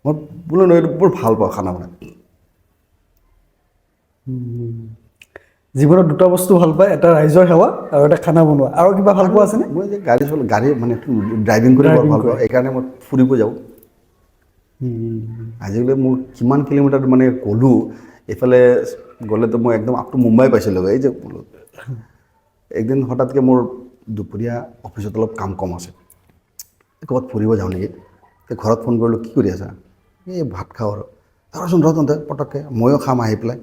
Speaker 1: মই বোলো নহয়, এইটো বৰ ভাল পাওঁ খানা বনাই।
Speaker 2: জীৱনত 2টা বস্তু ভাল পায়, এটা ৰাইজৰ সেৱা আৰু এটা খানা বনোৱা। আৰু কিবা ভাল পোৱা আছেনে?
Speaker 1: মই যে গাড়ী মানে ড্ৰাইভিং কৰি বৰ ভাল পাওঁ, এইকাৰণে মই ফুৰিব যাওঁ। আজিকালি মোৰ কিমান কিলোমিটাৰ মানে গ'লোঁ, এইফালে গ'লেতো মই একদম আপ টু মুম্বাই পাইছিলোঁ। এই যে একদিন হঠাৎকৈ মোৰ দুপৰীয়া অফিচত অলপ কাম কম আছে, ক'ৰবাত ফুৰিব যাওঁ নেকি, ঘৰত ফোন কৰিলোঁ, কি কৰি আছা? এই ভাত খাওঁ আৰু ৰচোন পটককৈ ময়ো খাম আহি পেলাই,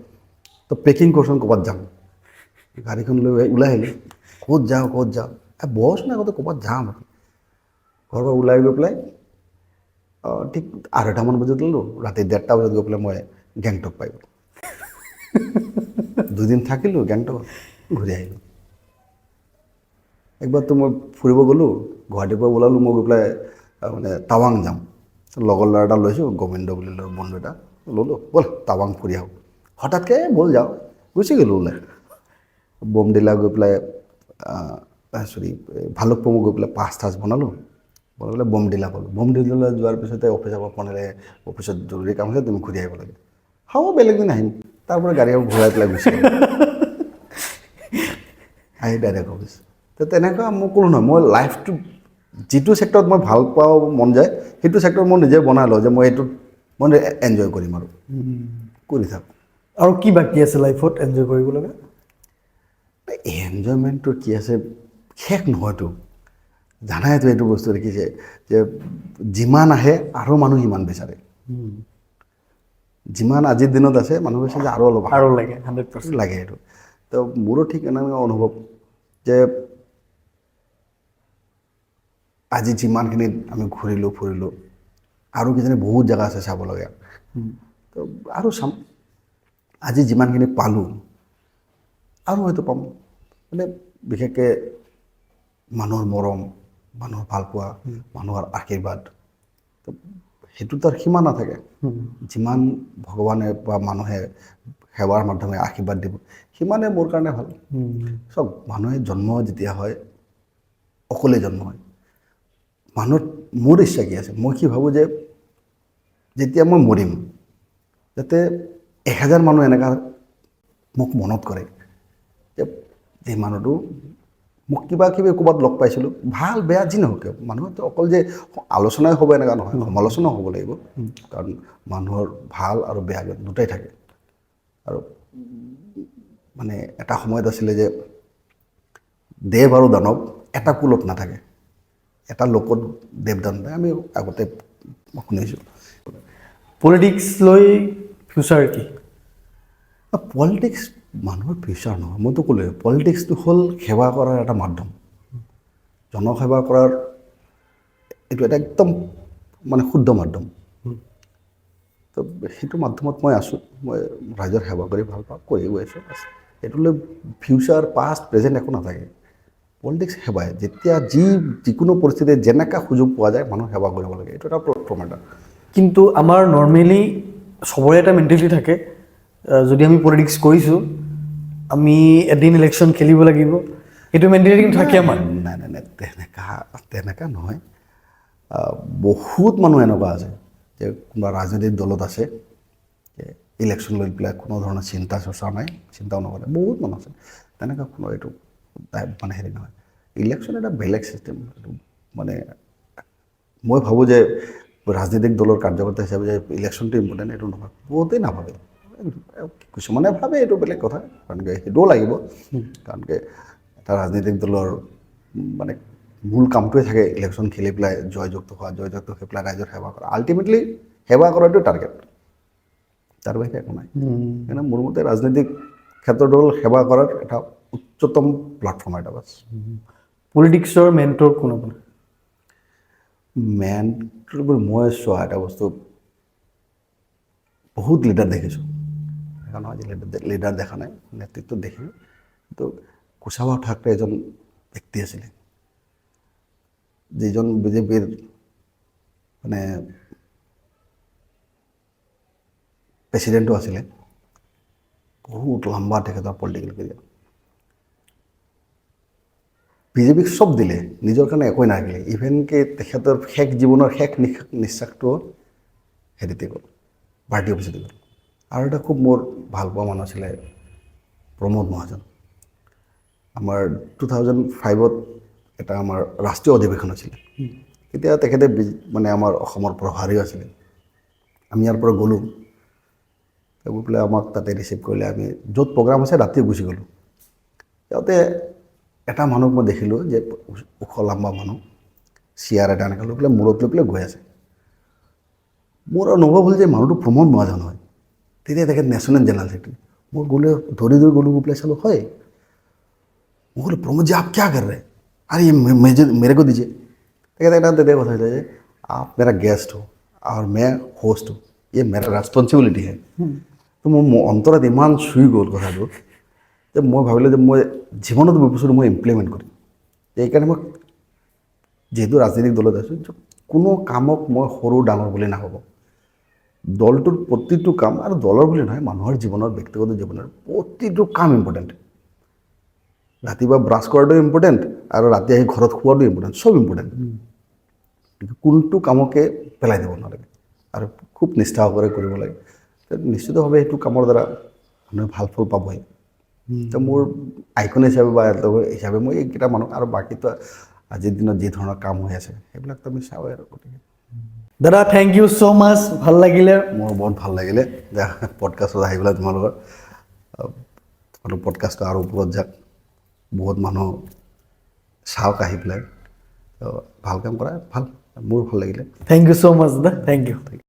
Speaker 1: তো পেকিং কৰচোন, ক'ৰবাত যাম। গাড়ীখন লৈ ওলাই আহিলোঁ, ক'ত যাওঁ, বহচোন আগতে ক'ৰবাত যাম। ঘৰৰ পৰা ওলাই গৈ পেলাই ঠিক 2:30মান বজাত ল'লোঁ, ৰাতি 1:30টা বজাত গৈ পেলাই মই গেংটক পাই গ'লোঁ। 2 দিন থাকিলোঁ গেংটকত, ঘূৰি আহিলোঁ। একবাৰতো মই ফুৰিব গ'লোঁ, গুৱাহাটীৰ পৰা ওলালোঁ, মই গৈ পেলাই মানে টাৱাং যাম। লগৰ ল'ৰা এটা লৈছোঁ, গোবিন্দ বুলি বন্ধু এটা ল'লোঁ, ব'ল টাৱাং ফুৰি আহোঁ। হঠাৎকৈ ব'ল যাওঁ, গুচি গ'লোঁ ওলাই। বমডিলা গৈ পেলাই ভালুকপুং গৈ পেলাই পাঁচ বনালোঁ, বনাই পেলাই বমডিলা পালোঁ। বমডিলা যোৱাৰ পিছতে অফিচৰ পৰা ফোন আহিলে, অফিচত জৰুৰী কাম আছে, তুমি ঘূৰি আহিব লাগে। হ'ব বেলেগ দিন আহিম। তাৰ পৰা গাড়ী ঘূৰাই পেলাই গুচি আহিলোঁ, আহি ডাইৰেক্ট অফিচ। তো তেনেকুৱা মই ক'লোঁ নহয়, মই লাইফটো যিটো ছেক্টৰত মই ভাল পাওঁ মন যায়, সেইটো ছেক্টৰ মই নিজে বনাই লওঁ যে মই এইটোত মই এনজয় কৰিম আৰু কৰি থাকোঁ।
Speaker 2: আৰু কি বাকী আছে লাইফত এনজয় কৰিব লগা?
Speaker 1: এনজয়মেণ্টটো কি আছে শেষ নহয়তো, জানাইতো এইটো বস্তু দেখিছে যে যিমান আহে আৰু মানুহ সিমান বিচাৰে। যিমান আজিৰ দিনত আছে মানুহ কৈছে যে আৰু অলপ আহক।
Speaker 2: আৰু লাগে 100%।
Speaker 1: লাগে এইটো। তো মোৰো ঠিক এনেকুৱা অনুভৱ যে আজি যিমানখিনি আমি ঘূৰিলোঁ ফুৰিলোঁ আৰু কিজানি বহুত জেগা আছে চাবলগীয়া, তো আৰু চাম। আজি যিমানখিনি পালোঁ আৰু হয়তো পাম, মানে বিশেষকৈ মানুহৰ মৰম, মানুহৰ ভালপোৱা, মানুহৰ আশীৰ্বাদ, তো সেইটো তাৰ সীমা নাথাকে। যিমান ভগৱানে বা মানুহে সেৱাৰ মাধ্যমে আশীৰ্বাদ দিব সিমানে মোৰ কাৰণে ভাল। চব মানুহে জন্ম যেতিয়া হয় অকলে জন্ম হয়। মানুহৰ মোৰ ইচ্ছা কি আছে, মই কি ভাবোঁ যে যেতিয়া মই মৰিম যাতে 1000 মানুহ এনেকুৱা মোক মনত কৰে যে এই মানুহটো মোক কিবা কিবি ক'ৰবাত লগ পাইছিলোঁ, ভাল বেয়া যি নহওক কিয়, মানুহতো অকল যে আলোচনাই হ'ব এনেকুৱা নহয়, সমালোচনাও হ'ব লাগিব। কাৰণ মানুহৰ ভাল আৰু বেয়া দুটাই থাকে। আৰু মানে এটা সময়ত আছিলে যে দেৱ আৰু দানৱ এটা কুলত নাথাকে, এটা লোকত দেৱ দানৱ থাকে, আমি আগতে শুনিছোঁ।
Speaker 2: পলিটিক্স লৈ ফিউচাৰ কি?
Speaker 1: পলিটিক্স মানুহৰ ফিউচাৰ নহয়, মইতো ক'লোৱে পলিটিক্সটো হ'ল সেৱা কৰাৰ এটা মাধ্যম। জনসেৱা কৰাৰ এইটো এটা একদম মানে শুদ্ধ মাধ্যম। তো সেইটো মাধ্যমত মই আছোঁ, মই ৰাইজৰ সেৱা কৰি ভাল পাওঁ, কৰি গৈ আছোঁ। এইটো লৈ ফিউচাৰ পাষ্ট প্ৰেজেণ্ট একো নাথাকে। পলিটিক্স সেৱাই, যেতিয়া যিকোনো পৰিস্থিতিত যেনেকুৱা সুযোগ পোৱা যায় মানুহ সেৱা কৰিব লাগে, এইটো এটা প্ৰথম এটা।
Speaker 2: কিন্তু আমাৰ নৰ্মেলি চবৰে এটা মেণ্টেলিটি থাকে, যদি আমি পলিটিক্স কৰিছোঁ আমি এদিন ইলেকশ্যন খেলিব লাগিব, সেইটো মেণ্টেলিটি কিন্তু থাকে আমাৰ।
Speaker 1: নাই তেনেকুৱা নহয়। বহুত মানুহ এনেকুৱা আছে যে কোনোবা ৰাজনৈতিক দলত আছে, ইলেকশ্যন লৈ পেলাই কোনো ধৰণৰ চিন্তা চৰ্চা নাই, চিন্তাও নকৰে, বহুত মানুহ আছে তেনেকুৱা। কোনো এইটো মানে হেৰি নহয়। ইলেকশ্যন এটা বেলেগ ছিষ্টেম। মানে মই ভাবোঁ যে ৰাজনৈতিক দলৰ কাৰ্যকৰ্তা হিচাপে যে ইলেকশ্যনটো ইম্পৰ্টেণ্ট এইটো নহয়, বহুতেই নাভাবে। কিছুমানে ভাবে এইটো বেলেগ কথা, কাৰণ কি সেইটোও লাগিব, কাৰণ কি এটা ৰাজনৈতিক দলৰ মানে মূল কামটোৱে থাকে ইলেকশ্যন খেলি পেলাই জয়যুক্ত হোৱা, জয়যুক্ত হৈ পেলাই ৰাইজৰ সেৱা কৰা। আল্টিমেটলি সেৱা কৰাটো টাৰ্গেট, তাৰ বাহিৰে একো নাই। সেইকাৰণে মোৰ মতে ৰাজনৈতিক ক্ষেত্ৰত হ'ল সেৱা কৰাৰ এটা উচ্চতম প্লেটফৰ্ম এটা বাছ।
Speaker 2: পলিটিক্সৰ মেণ্টৰ কোন আপোনাৰ?
Speaker 1: মেণ্টৰ মই চোৱা এটা বস্তু, বহুত লিডাৰ দেখিছোঁ, দেখা নহয় যে লিডাৰ দেখা নাই, নেতৃত্ব দেখিলোঁ। কিন্তু কুশাৱা ঠাকৰে এজন ব্যক্তি আছিলে, যিজন বিজেপিৰ মানে প্ৰেচিডেণ্টো আছিলে। বহুত লম্বা তেখেতৰ পলিটিকেল কেৰিয়াৰ। বিজেপিক চব দিলে, নিজৰ কাৰণে একোৱে নাৰাখিলে। ইভেনকে তেখেতৰ শেষ জীৱনৰ শেষ নিশ্বাসটো হেৰিতে গ'ল, পাৰ্টি অফিচতে গ'ল। আৰু এটা খুব মোৰ ভাল পোৱা মানুহ আছিলে প্ৰমোদ মহাজন। আমাৰ 2005 এটা আমাৰ ৰাষ্ট্ৰীয় অধিৱেশন হৈছিলে, তেতিয়া তেখেতে মানে আমাৰ অসমৰ প্ৰভাৰীও আছিলে। আমি ইয়াৰ পৰা গ'লোঁ, গৈ পেলাই আমাক তাতে ৰিচিভ কৰিলে। আমি য'ত প্ৰগ্ৰাম আছে ৰাতি গুচি গ'লোঁ। যাওঁতে এটা মানুহক মই দেখিলোঁ যে ওখ লাম্বা মানুহ, চিয়াৰ এটা এনেকৈ লৈ পেলাই মূৰত লৈ পেলাই গৈ আছে। মোৰ অনুভৱ হ'ল যে মানুহটো প্ৰমোদ মহাজন হয়। তেতিয়া তেখেত নেশ্যনেল জেনেৰেল ছেক্ৰেটাৰী। মই গ'লে ধৰি গ'লোঁ, গৈ পেলাই চালোঁ হয়। मैं बोले प्रमोद जी आप क्या कर रहे हैं? अरे ये मेरे को दीजिए। तो कहते हैं दे बता दीजिए, आप मेरा गेस्ट हो और मैं होस्ट हूँ, ये मेरा रेस्पन्सिबिलिटी है। तो मैं अंतरात इमान चुई गल कथाটো যে মই ভাবিলোঁ যে মই জীৱনত বস্তুটো মই ইমপ্লিমেণ্ট কৰিম। এইকাৰণে মই যেহেতু ৰাজনৈতিক দলত আছোঁ, কোনো কামক মই সৰু ডাঙৰ বুলি নাভাবোঁ। দলটোৰ প্ৰতিটো কাম, আৰু দলৰ বুলি নহয়, মানুহৰ জীৱনৰ ব্যক্তিগত জীৱনৰ প্ৰতিটো কাম ইম্পৰ্টেণ্ট। ৰাতিপুৱা ব্ৰাছ কৰাটো ইম্পৰ্টেণ্ট, আৰু ৰাতি আহি ঘৰত খোৱাটো ইম্পৰ্টেণ্ট, চব ইম্পৰ্টেণ্ট। কিন্তু কোনটো কামকে পেলাই দিব নালাগে, আৰু খুব নিষ্ঠাৰে কৰিব লাগে। নিশ্চিতভাৱে সেইটো কামৰ দ্বাৰা মানুহে ভাল ফল পাবই। তো মোৰ আইকন হিচাপে বা হিচাপে মই এইকেইটা মানুহ, আৰু বাকীতো আজিৰ দিনত যি ধৰণৰ কাম হৈ আছে সেইবিলাকতো আমি চাওঁৱেই আৰু গতিকে
Speaker 2: দাদা থেংক ইউ ছ' মাছ, ভাল লাগিলে।
Speaker 1: মোৰ বহুত ভাল লাগিলে যে পডকাষ্টত আহি পেলাই তোমালোকৰ পডকাষ্টটো আৰু ওপৰত যাক, বহুত মানুহ চাওক আহি পেলাই, ভাল কাম কৰা, ভাল, মোৰ ভাল লাগিলে।
Speaker 2: থেংক ইউ ছ' মাছ দাদা, থেংক ইউ।